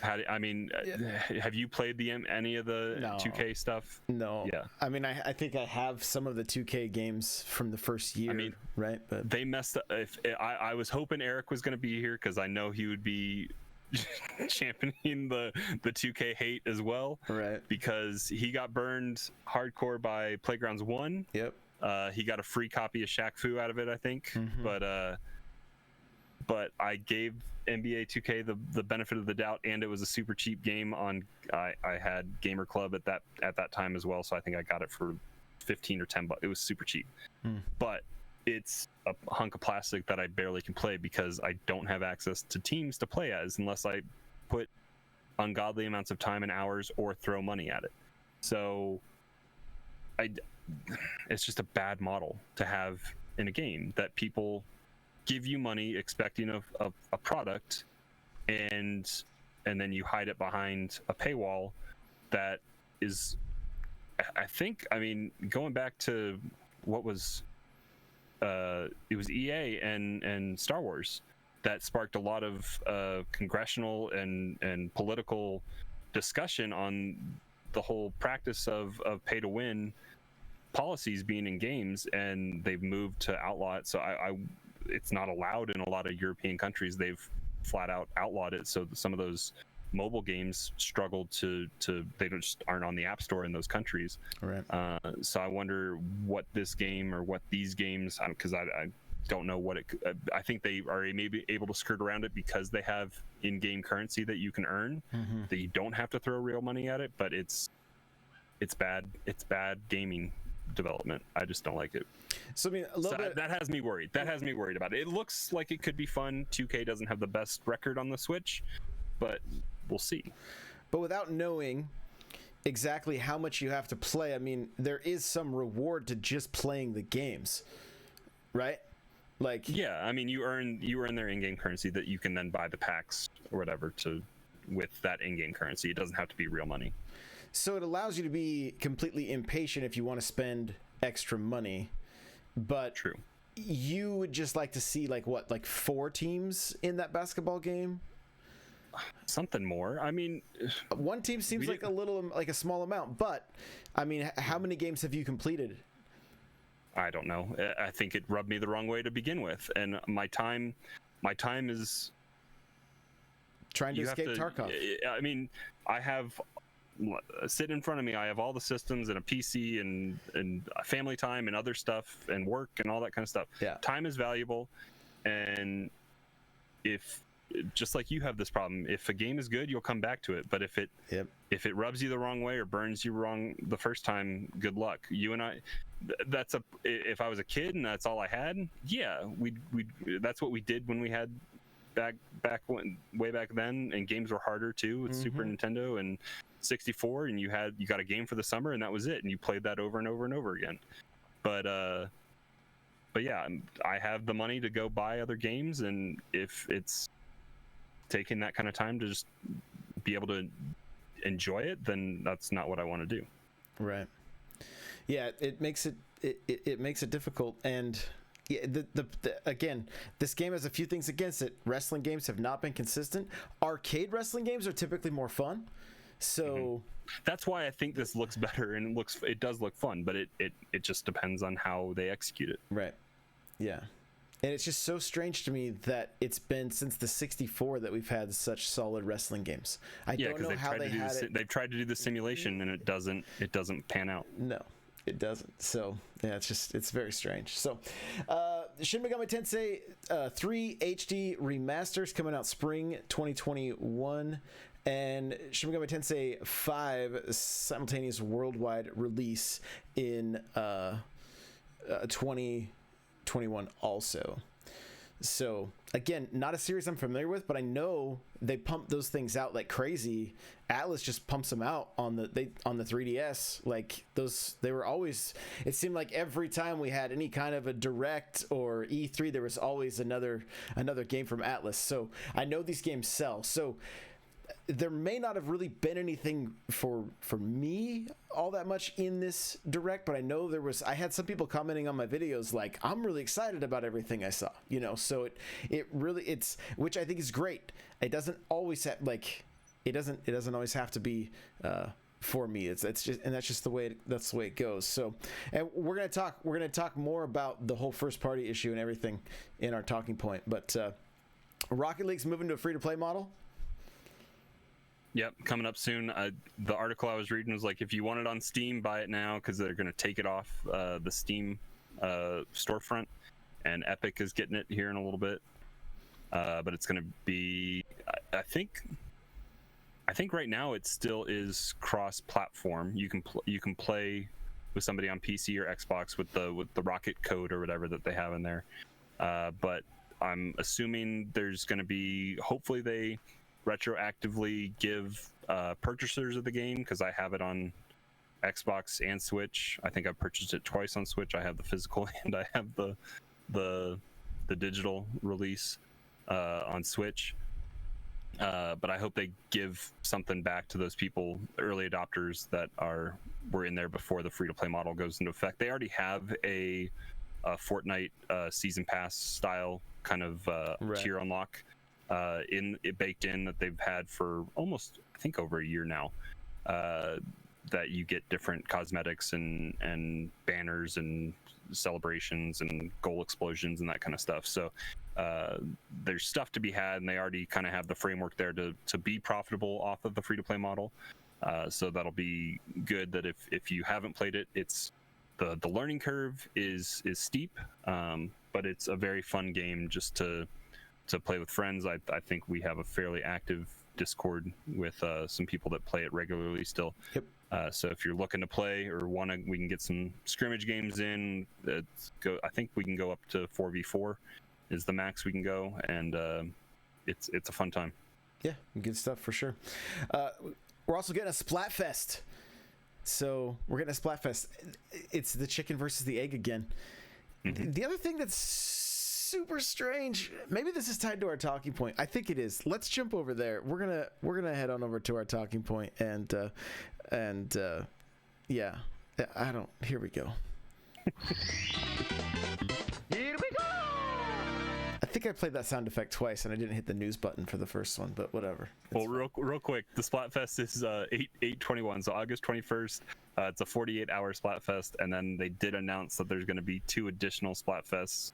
Have you played any of the 2K stuff? No. Yeah. I mean, I think I have some of the 2K games from the first year, right? But they messed up. I was hoping Eric was going to be here because I know he would be championing the 2K hate as well, right? Because he got burned hardcore by Playgrounds 1. Yep. He got a free copy of Shaq Fu out of it, I think. But I gave NBA 2K the benefit of the doubt, and it was a super cheap game on. I had Gamer Club at that time as well, so I think I got it for 15 or 10 bucks. It was super cheap, but it's a hunk of plastic that I barely can play because I don't have access to teams to play as unless I put ungodly amounts of time and hours or throw money at it. So it's just a bad model to have in a game, that people give you money expecting a product and then you hide it behind a paywall that is, I think, going back to what was it was EA and Star Wars that sparked a lot of congressional and political discussion on the whole practice of pay to win policies being in games, and they've moved to outlaw it. So it's not allowed in a lot of European countries. They've flat out outlawed it. So some of those mobile games struggle they just aren't on the App Store in those countries. Right. So I wonder what this game or what these games, because I don't know what it. I think they are maybe able to skirt around it because they have in-game currency that you can earn, that you don't have to throw real money at it. But it's bad. It's bad gaming development. I just don't like it. So that has me worried. That has me worried about it. It looks like it could be fun. 2K doesn't have the best record on the Switch, but we'll see. But without knowing exactly how much you have to play, there is some reward to just playing the games, right? Like, yeah, you earn their in-game currency that you can then buy the packs or whatever with that in-game currency. It doesn't have to be real money. So it allows you to be completely impatient if you want to spend extra money. But true, you would just like to see like 4 teams in that basketball game? Something more. One team seems like a small amount, but how many games have you completed? I don't know. I think it rubbed me the wrong way to begin with, and my time is trying to escape Tarkov. I have sitting in front of me, I have all the systems and a PC and family time and other stuff and work and all that kind of stuff. Yeah. Time is valuable, and if just like you have this problem, if a game is good, you'll come back to it. But if it rubs you the wrong way or burns you wrong the first time, good luck. You and I, if I was a kid and that's all I had, yeah, that's what we did when we had way back then, and games were harder too with Super Nintendo and 64, and you got a game for the summer and that was it, and you played that over and over and over again. But yeah, I have the money to go buy other games, and if it's taking that kind of time to just be able to enjoy it, then that's not what I want to do. Right. Yeah, it makes it makes it difficult. And yeah, again, this game has a few things against it. Wrestling games have not been consistent. Arcade wrestling games are typically more fun. So that's why I think this looks better, and it does look fun, but it just depends on how they execute it. Right. Yeah. And it's just so strange to me that it's been since the 64 that we've had such solid wrestling games. I don't know how they had it. They've tried to do the simulation, and it doesn't pan out. No, it doesn't. So yeah, it's very strange. So Shin Megami Tensei 3 HD remasters coming out spring 2021, and Shin Megami Tensei 5 simultaneous worldwide release in 2021 also. So again, not a series I'm familiar with, but I know they pump those things out like crazy. Atlas just pumps them out on the 3DS. Like those, they were always, it seemed like every time we had any kind of a direct or E3, there was always another game from Atlas. So I know these games sell. So there may not have really been anything for me all that much in this direct, but I know I had some people commenting on my videos like, I'm really excited about everything I saw, so it really, which I think is great. It doesn't always have, it doesn't always have to be for me. It's just, and that's just the way it goes. So, and we're going to talk more about the whole first party issue and everything in our talking point, but Rocket League's moving to a free to play model. Yep, coming up soon. The article I was reading was like, if you want it on Steam, buy it now, because they're going to take it off the Steam storefront, and Epic is getting it here in a little bit. But it's going to be, I think right now it still is cross-platform. You can play with somebody on PC or Xbox with the Rocket code or whatever that they have in there. But I'm assuming there's going to be, hopefully they retroactively give purchasers of the game, because I have it on Xbox and Switch. I think I've purchased it twice on Switch. I have the physical and I have the digital release on Switch. But I hope they give something back to those people, early adopters that were in there before the free-to-play model goes into effect. They already have a Fortnite season pass style kind of tier unlock baked in that they've had for almost, I think, over a year now, that you get different cosmetics and banners and celebrations and goal explosions and that kind of stuff. So there's stuff to be had, and they already kind of have the framework there to be profitable off of the free-to-play model. So that'll be good. That if you haven't played it, it's the learning curve is steep, but it's a very fun game just to play with friends. I think we have a fairly active Discord with some people that play it regularly still. Yep. So if you're looking to play or we can get some scrimmage games in. I think we can go up to 4v4 is the max we can go, and it's a fun time. Yeah, good stuff for sure. We're also getting a Splat Fest. So we're getting a Splat Fest. It's the chicken versus the egg again. Mm-hmm. The other thing that's super strange, maybe this is tied to our talking point. I think it is. Let's jump over there. We're gonna head on over to our talking point, and yeah, I don't. Here we go. Here we go! I think I played that sound effect twice, and I didn't hit the news button for the first one, but whatever. Well, real quick, the Splatfest is 8/21, so August 21st. It's a 48-hour Splatfest, and then they did announce that there's going to be 2 additional Splatfests.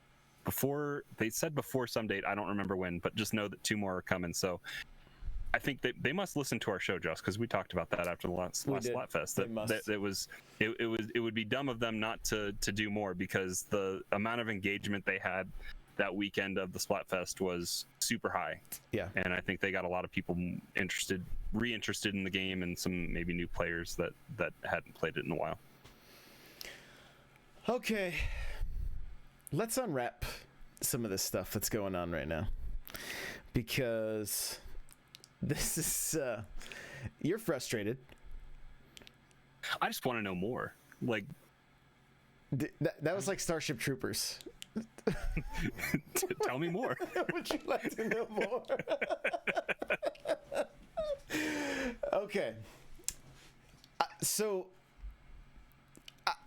They said before some date, I don't remember when, but just know that 2 more are coming. So I think they must listen to our show, Josh, because we talked about that after the last Splatfest. It would be dumb of them not to do more, because the amount of engagement they had that weekend of the Splatfest was super high. Yeah. And I think they got a lot of people reinterested in the game, and some maybe new players that hadn't played it in a while. Okay. Let's unwrap some of this stuff that's going on right now, because this is you're frustrated. I just want to know more. Like that was like Starship Troopers. Tell me more. Would you like to know more? Okay. So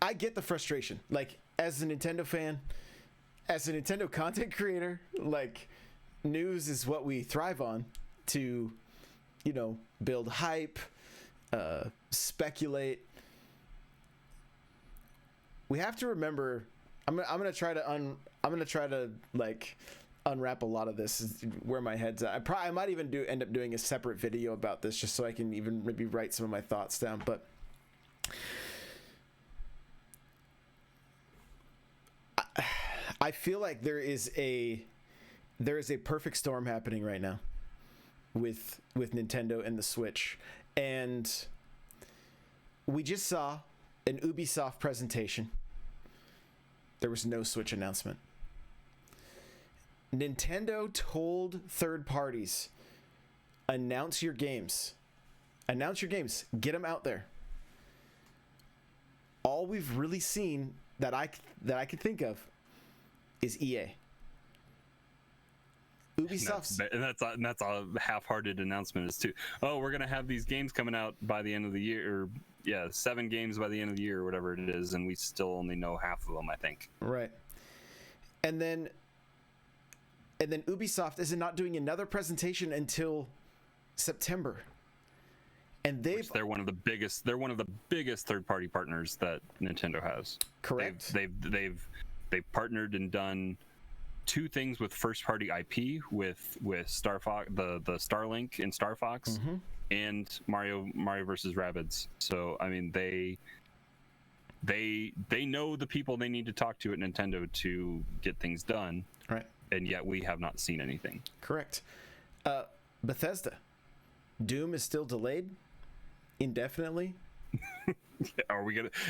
I get the frustration. Like, as a Nintendo fan, as a Nintendo content creator, like, news is what we thrive on to, build hype, speculate. We have to remember. I'm gonna try to like unwrap a lot of this. Where my head's at. I might even end up doing a separate video about this just so I can even maybe write some of my thoughts down. But I feel like there is a perfect storm happening right now with Nintendo and the Switch, and we just saw an Ubisoft presentation. There was no Switch announcement. Nintendo told third parties, announce your games, get them out there. All we've really seen that I could think of is EA. Ubisoft's, and that's a half-hearted announcement is too. Oh, we're gonna have these games coming out by the end of the year, or 7 games by the end of the year, or whatever it is, and we still only know half of them, I think. Right. And then Ubisoft is not doing another presentation until September. And they're one of the biggest third-party partners that Nintendo has. Correct. They've partnered and done 2 things with first-party IP with Star Fox, the Starlink in Star Fox, mm-hmm. and Mario versus Rabbids. So I mean, they know the people they need to talk to at Nintendo to get things done. Right. And yet we have not seen anything. Correct. Bethesda, Doom is still delayed indefinitely.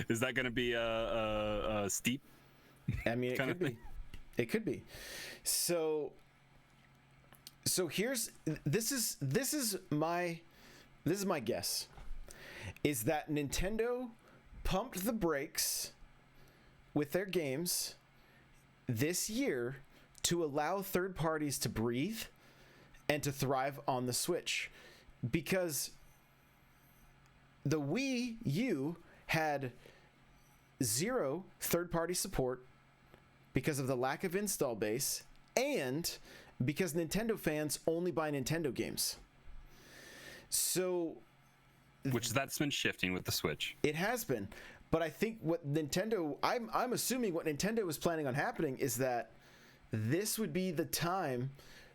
Is that gonna be a steep? I mean, it could be. It could be. So this is my guess, is that Nintendo pumped the brakes with their games this year to allow third parties to breathe and to thrive on the Switch, because the Wii U had 0 third-party support because of the lack of install base, and because Nintendo fans only buy Nintendo games. So, which that's been shifting with the Switch. It has been, but I think what Nintendo, I'm assuming what Nintendo was planning on happening is that this would be the time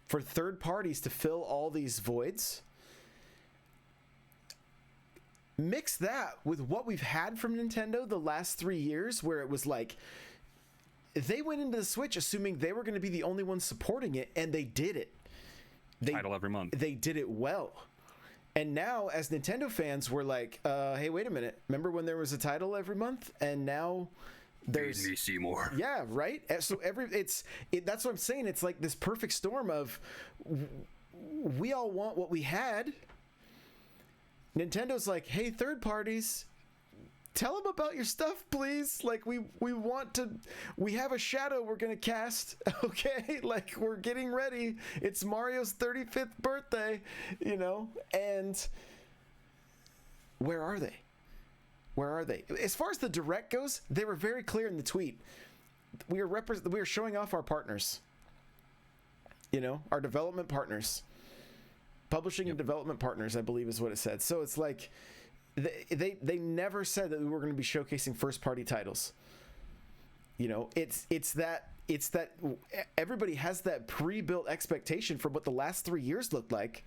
for third parties to fill all these voids. Mix that with what we've had from Nintendo the last 3 years, where it was like, they went into the Switch assuming they were going to be the only ones supporting it, and they did it. Title every month. They did it well. And now, as Nintendo fans, we're like, hey, wait a minute. Remember when there was a title every month? And now there's... Need me see more. Yeah, right? So that's what I'm saying. It's like this perfect storm of, we all want what we had. Nintendo's like, hey, third parties, tell them about your stuff, please. Like, we have a shadow we're gonna cast, okay? Like, we're getting ready. It's Mario's 35th birthday, and where are they? As far as the Direct goes, they were very clear in the tweet. We are showing off our partners, our development partners. Publishing and development partners, I believe is what it said. So it's like, they never said that we were going to be showcasing first party titles. It's that everybody has that pre-built expectation for what the last 3 years looked like.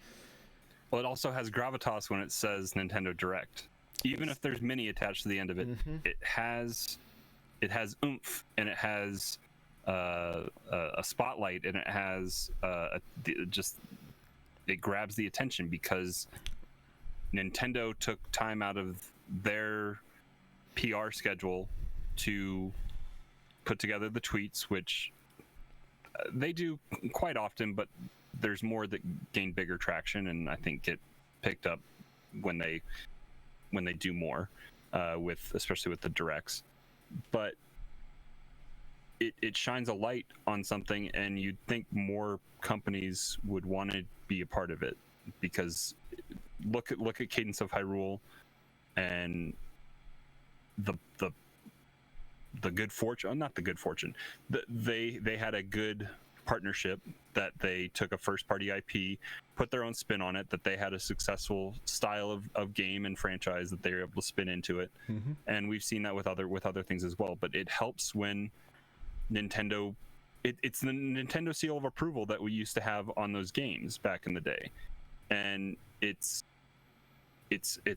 Well, it also has gravitas when it says Nintendo Direct. Even if there's mini attached to the end of it, mm-hmm. it has oomph, and it has a spotlight, and it has it grabs the attention because Nintendo took time out of their PR schedule to put together the tweets, which they do quite often, but there's more that gain bigger traction, and I think get picked up when they do more, especially with the directs. But it shines a light on something, and you'd think more companies would want to be a part of it, because look at Cadence of Hyrule and the good fortune, not the good fortune, they had a good partnership, that they took a first party IP, put their own spin on it, that they had a successful style of game and franchise that they were able to spin into it. And we've seen that with other things as well. But it helps when Nintendo, it's the Nintendo seal of approval that we used to have on those games back in the day, and it's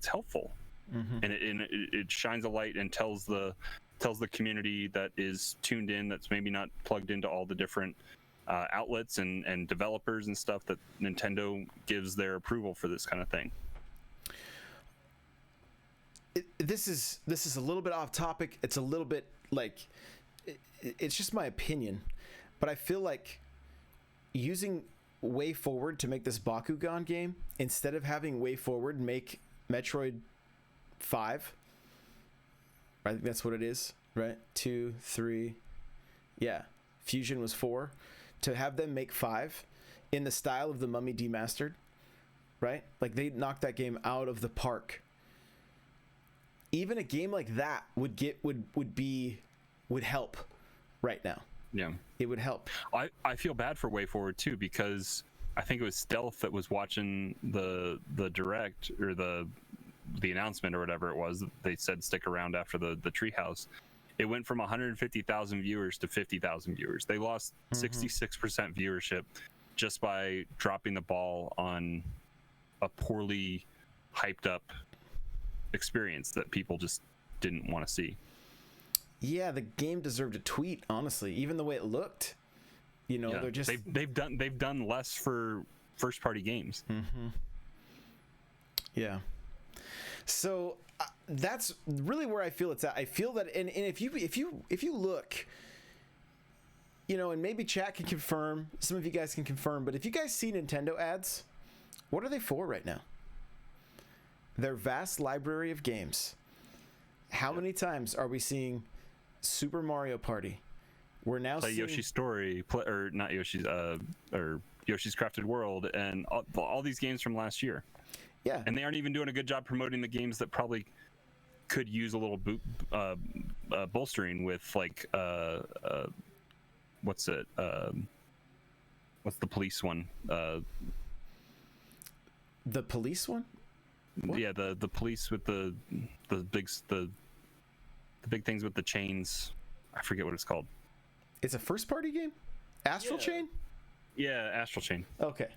helpful. And it shines a light and tells the community that is tuned in, that's maybe not plugged into all the different outlets and developers and stuff, that Nintendo gives their approval for this kind of thing. This is a little bit off topic. It's a little bit like, it's just my opinion, but I feel like using Way Forward to make this Bakugan game, instead of having Way Forward make Metroid 5, I think that's what it is, right? 2, 3, yeah. Fusion was 4. To have them make 5 in the style of the Mummy Demastered, right? Like, they knocked that game out of the park. Even a game like that would help right now. Yeah, it would help. I feel bad for Way Forward too, because I think it was Stealth that was watching the direct, or the announcement or whatever it was. They said stick around after the treehouse. It went from 150,000 viewers to 50,000 viewers. They lost 66% viewership just by dropping the ball on a poorly hyped up experience that people just didn't want to see. Yeah, the game deserved a tweet, honestly. Even the way it looked, they're just they've done less for first party games. Yeah. So that's really where I feel it's at. I feel that, and if you look, and maybe chat can confirm, some of you guys can confirm, but if you guys see Nintendo ads, what are they for right now? Their vast library of games. How many times are we seeing Super Mario Party? We're now seeing Yoshi's Story, or not Yoshi's, or Yoshi's Crafted World, and all these games from last year. Yeah, and they aren't even doing a good job promoting the games that probably could use a little bolstering with, like, what's the police one? The police one? What? Yeah, the police with the big things with the chains. I forget what it's called. It's a first party game? Astral Chain? Yeah, Astral Chain. Okay.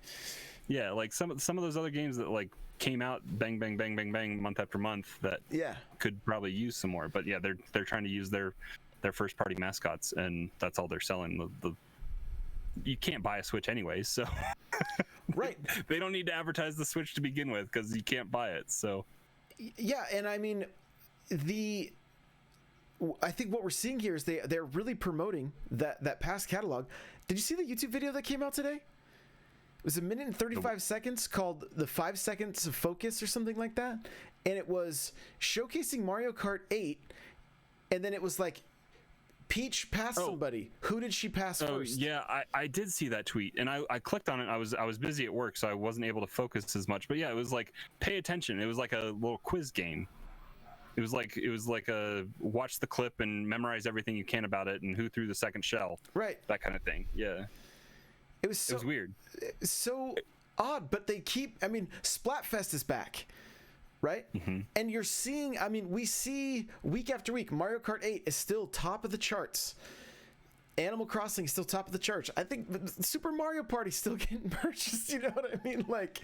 Yeah, like some of those other games that like came out bang bang bang bang bang month after month that could probably use some more. But yeah, they're trying to use their first party mascots, and that's all they're selling. You can't buy a Switch anyways, so right. They don't need to advertise the Switch to begin with, because you can't buy it. So yeah, and I mean, I think what we're seeing here is they're really promoting that past catalog. Did you see the YouTube video that came out today? It was 1 minute and 35 seconds, called the 5 seconds of focus or something like that, and it was showcasing Mario Kart 8, and then it was like, Peach passed somebody. Who did she pass first? Yeah, I did see that tweet, and I clicked on it. I was busy at work, so I wasn't able to focus as much. But yeah, it was like, pay attention. It was like a little quiz game. It was like a watch the clip and memorize everything you can about it, and who threw the second shell. Right. That kind of thing. Yeah. It was weird. So odd, but they keep. I mean, Splatfest is back, right? And you're seeing. I mean, we see week after week, Mario Kart 8 is still top of the charts. Animal Crossing is still top of the charts. I think Super Mario Party still getting purchased. You know what I mean? Like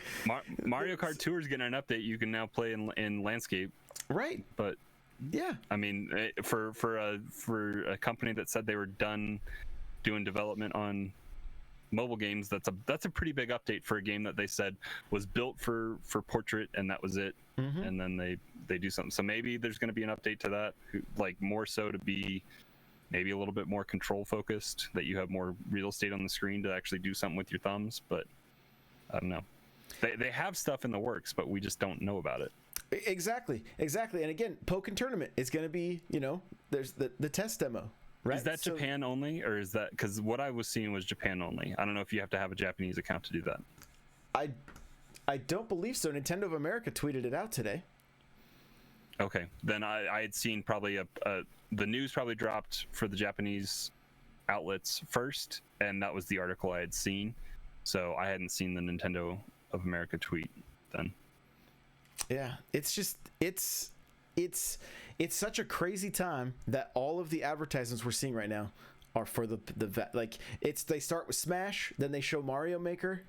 Mario Kart Tour is getting an update. You can now play in landscape. Right. But yeah, I mean, for a company that said they were done doing development on mobile games, that's a pretty big update for a game that they said was built for portrait, and that was it. And then they do something. So maybe there's going to be an update to that, like more so to be maybe a little bit more control focused, that you have more real estate on the screen to actually do something with your thumbs. But I don't know. They have stuff in the works, but we just don't know about it. Exactly. And again, Pokken Tournament is going to be, there's the test demo. Right? Is that Japan only, or is that, because what I was seeing was Japan only? I don't know if you have to have a Japanese account to do that. I don't believe so. Nintendo of America tweeted it out today. Okay, then I had seen probably the news probably dropped for the Japanese outlets first, and that was the article I had seen. So I hadn't seen the Nintendo of America tweet then. Yeah, it's just it's such a crazy time that all of the advertisements we're seeing right now are for the like they start with Smash, then they show Mario Maker,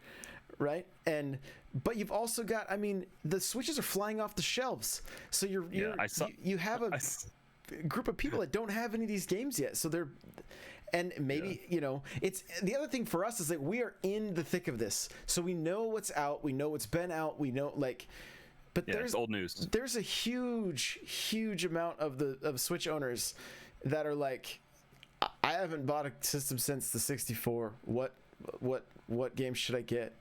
right? But you've also got, I mean, the Switches are flying off the shelves, so you have a group of people that don't have any of these games yet, so they're. And maybe, it's the other thing for us is that we are in the thick of this. So we know what's out. We know what's been out. We know, but there's old news. There's a huge amount of Switch owners that are like, I haven't bought a system since the 64. What game should I get?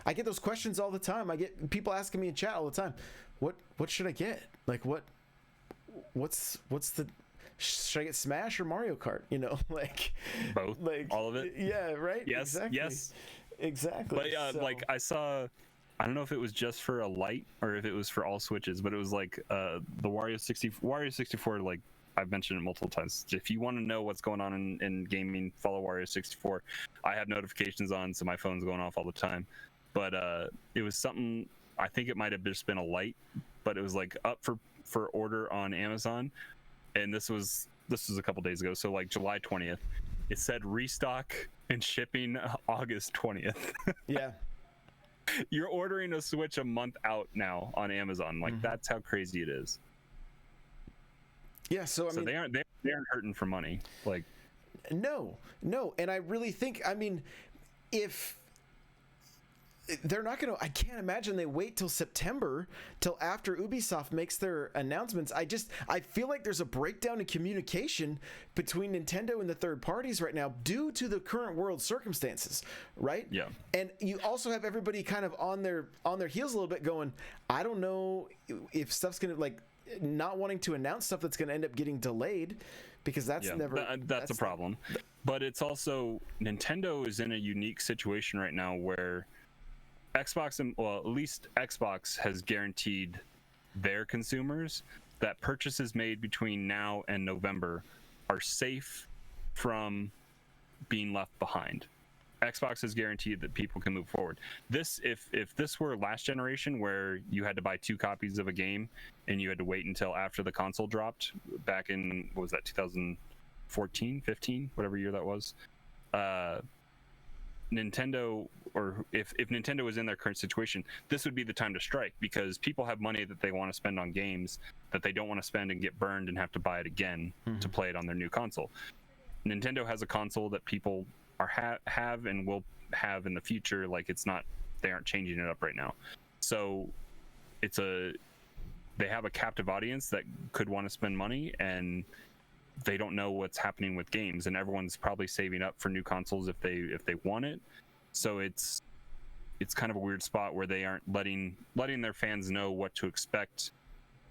I get those questions all the time. I get people asking me in chat all the time. What should I get? Like what's the should I get Smash or Mario Kart? Both, all of it. Yeah, right. Yes, exactly. yes, exactly. But I saw, I don't know if it was just for a light or if it was for all Switches, but it was the Wario 64. Like I've mentioned it multiple times. If you want to know what's going on in gaming, follow Wario 64. I have notifications on, so my phone's going off all the time. But it was something. I think it might have just been a light, but it was up for order on Amazon. And this was a couple days ago, so July 20th. It said restock and shipping August 20th. Yeah. You're ordering a Switch a month out now on Amazon. That's how crazy it is. Yeah, so I mean, they aren't hurting for money. No, and I really think, I mean, if they're not going to, I can't imagine they wait till September, till after Ubisoft makes their announcements. I feel like there's a breakdown in communication between Nintendo and the third parties right now due to the current world circumstances, right? Yeah. And you also have everybody kind of on their heels a little bit going, I don't know if stuff's going to not wanting to announce stuff that's going to end up getting delayed, because that's that's a problem. But it's also, Nintendo is in a unique situation right now where Xbox, at least Xbox has guaranteed their consumers that purchases made between now and November are safe from being left behind. Xbox has guaranteed that people can move forward. If this were last generation, where you had to buy 2 copies of a game and you had to wait until after the console dropped back in, what was that, 2014, 15, whatever year that was, Nintendo, or if Nintendo was in their current situation, this would be the time to strike, because people have money that they want to spend on games that they don't want to spend and get burned and have to buy it again to play it on their new console. Nintendo has a console that people have and will have in the future. They aren't changing it up right now. So they have a captive audience that could want to spend money, and they don't know what's happening with games, and everyone's probably saving up for new consoles if they want it. So it's kind of a weird spot where they aren't letting their fans know what to expect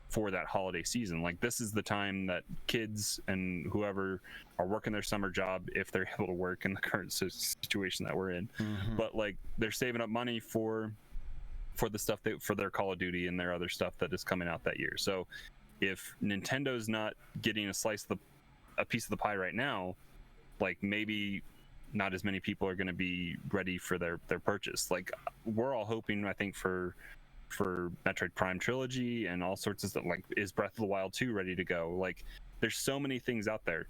for that holiday season. This is the time that kids and whoever are working their summer job, if they're able to work in the current situation that we're in, but they're saving up money for the stuff for their Call of Duty and their other stuff that is coming out that year. So if Nintendo's not getting a piece of the pie right now, maybe not as many people are going to be ready for their purchase. We're all hoping, I think, for Metroid Prime Trilogy and all sorts of stuff. Is Breath of the Wild 2 ready to go? There's so many things out there.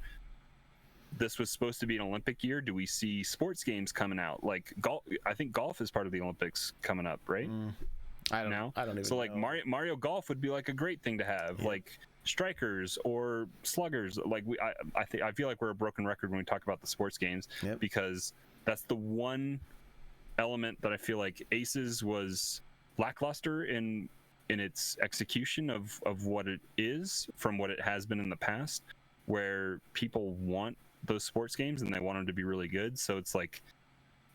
This was supposed to be an Olympic year. Do we see sports games coming out? Golf, I think golf is part of the Olympics coming up, right? I don't know. So Mario Golf would be a great thing to have. Yeah. Strikers or sluggers. I feel like we're a broken record when we talk about the sports games, because that's the one element that I feel like Aces was lackluster in its execution of what it is from what it has been in the past, where people want those sports games and they want them to be really good. So it's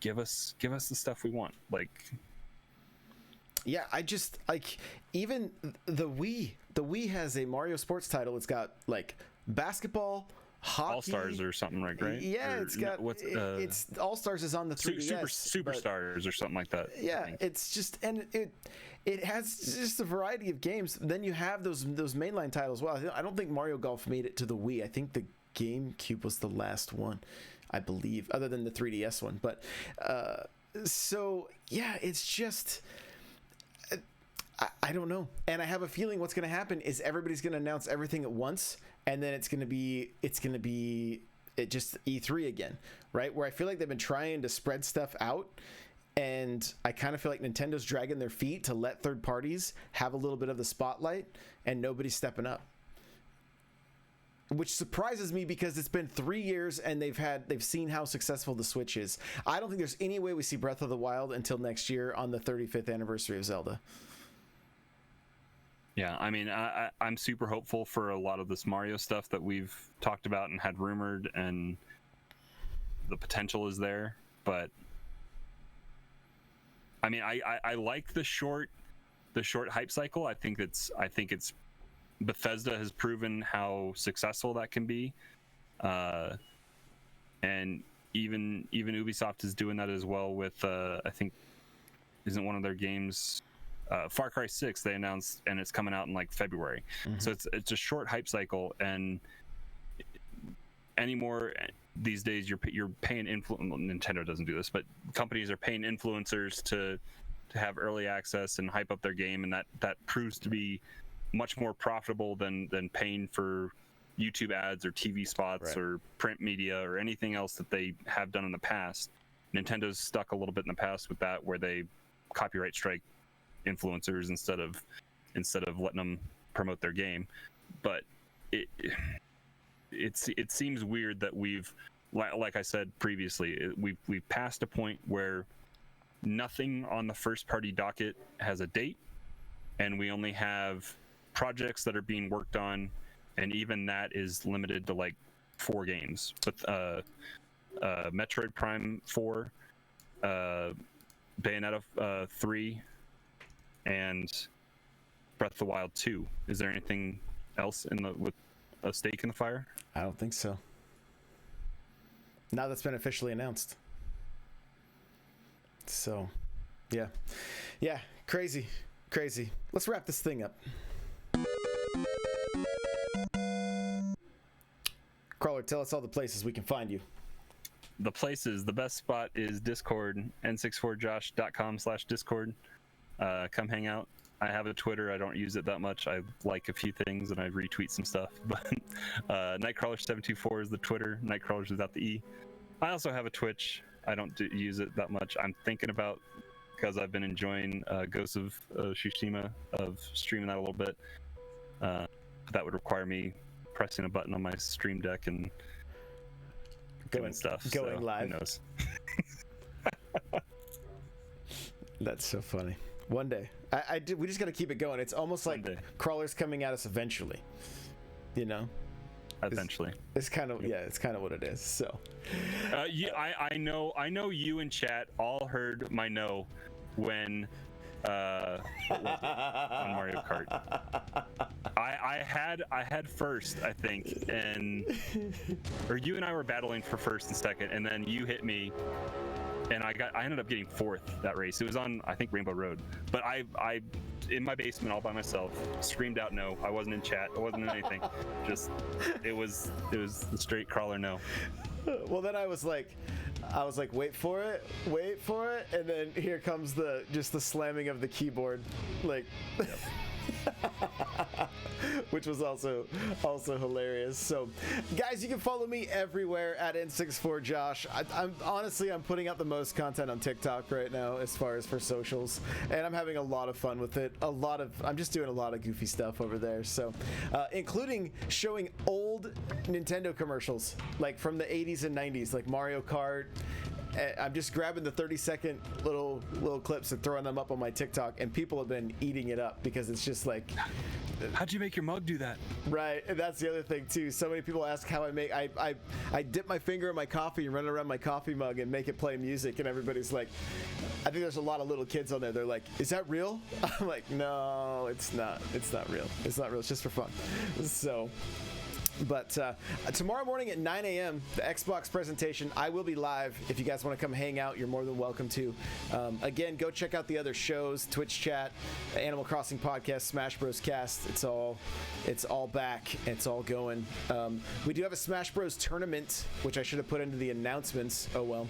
give us the stuff we want. Yeah, I just even the Wii has a Mario sports title. It's got basketball, hockey. All-Stars or something, right? Yeah, or, it's got it's All-Stars is on the 3DS. Superstars or something like that. Yeah, it's just, and it has just a variety of games. Then you have those mainline titles. Well, I don't think Mario Golf made it to the Wii. I think the GameCube was the last one, I believe, other than the 3DS one. But so yeah, it's just I don't know. And I have a feeling what's going to happen is everybody's going to announce everything at once, and then it's going to be just E3 again, right? Where I feel like they've been trying to spread stuff out, and I kind of feel like Nintendo's dragging their feet to let third parties have a little bit of the spotlight, and nobody's stepping up. Which surprises me because it's been 3 years and they've seen how successful the Switch is. I don't think there's any way we see Breath of the Wild until next year on the 35th anniversary of Zelda. Yeah, I mean, I'm super hopeful for a lot of this Mario stuff that we've talked about and had rumored, and the potential is there. But I mean, I like the short hype cycle. I think it's Bethesda has proven how successful that can be, and even Ubisoft is doing that as well with I think isn't one of their games. Far Cry 6 they announced, and it's coming out in like February. Mm-hmm. So it's a short hype cycle, and anymore these days you're paying Nintendo doesn't do this, but companies are paying influencers to have early access and hype up their game, and that proves to be much more profitable than paying for YouTube ads or TV spots, right, or print media or anything else that they have done in the past. Nintendo's stuck a little bit in the past with that, where they copyright strike influencers instead of letting them promote their game. But it seems weird that we've, like I said previously, we've passed a point where nothing on the first party docket has a date, and we only have projects that are being worked on, and even that is limited to like 4 games with Metroid Prime 4, Bayonetta 3, and Breath of the Wild 2. Is there anything else with a stake in the fire? I don't think so. Now that's been officially announced. So, yeah, crazy. Let's wrap this thing up. Crawler, tell us all the places we can find you. The best spot is Discord, n64josh.com/Discord. Come hang out. I have a Twitter. I don't use it that much. I like a few things and I retweet some stuff. But Nightcrawler724 is the Twitter. Nightcrawler's without the E. I also have a Twitch. I don't use it that much. I'm thinking about, because I've been enjoying Ghosts of Tsushima, of streaming that a little bit. That would require me pressing a button on my Stream Deck and doing stuff. Going live. Who knows? That's so funny. One day, we just got to keep it going. It's almost like Crawler's coming at us eventually, you know. Eventually, it's kind of what it is. So, I know you in chat all heard my no when on Mario Kart. I had first, I think, or you and I were battling for first and second, and then you hit me. And I ended up getting 4th that race. It was on, I think, Rainbow Road. But I in my basement all by myself screamed out no. I wasn't in chat. I wasn't in anything. Just it was the straight Crawler no. Well, then I was like, wait for it, and then here comes the slamming of the keyboard, like. Yep. Which was also hilarious. So, guys, you can follow me everywhere at N64Josh. I'm honestly putting out the most content on TikTok right now as far as for socials, and I'm having a lot of fun with it. I'm just doing a lot of goofy stuff over there. So, including showing old Nintendo commercials, like from the 80s and 90s, like Mario Kart. I'm just grabbing the 30-second little clips and throwing them up on my TikTok, and people have been eating it up because it's just like, how'd you make your mug do that? Right, and that's the other thing too. So many people ask how I make. I dip my finger in my coffee and run around my coffee mug and make it play music, and everybody's like, I think there's a lot of little kids on there. They're like, is that real? I'm like, no, it's not. It's not real. It's not real. It's just for fun. So. But tomorrow morning at 9 a.m., the Xbox presentation, I will be live. If you guys want to come hang out, you're more than welcome to. Again, go check out the other shows, Twitch chat, Animal Crossing podcast, Smash Bros. Cast. It's all back. It's all going. We do have a Smash Bros. Tournament, which I should have put into the announcements. Oh, well.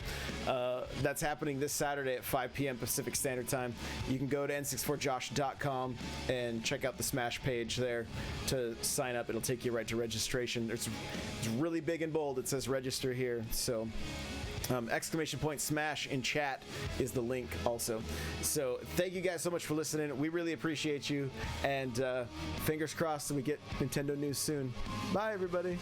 That's happening this Saturday at 5 p.m. Pacific Standard Time. You can go to n64josh.com and check out the Smash page there to sign up. It'll take you right to registration. It's really big and bold. It says register here. So !Smash in chat is the link also. So thank you guys so much for listening. We really appreciate you. And fingers crossed that we get Nintendo news soon. Bye, everybody.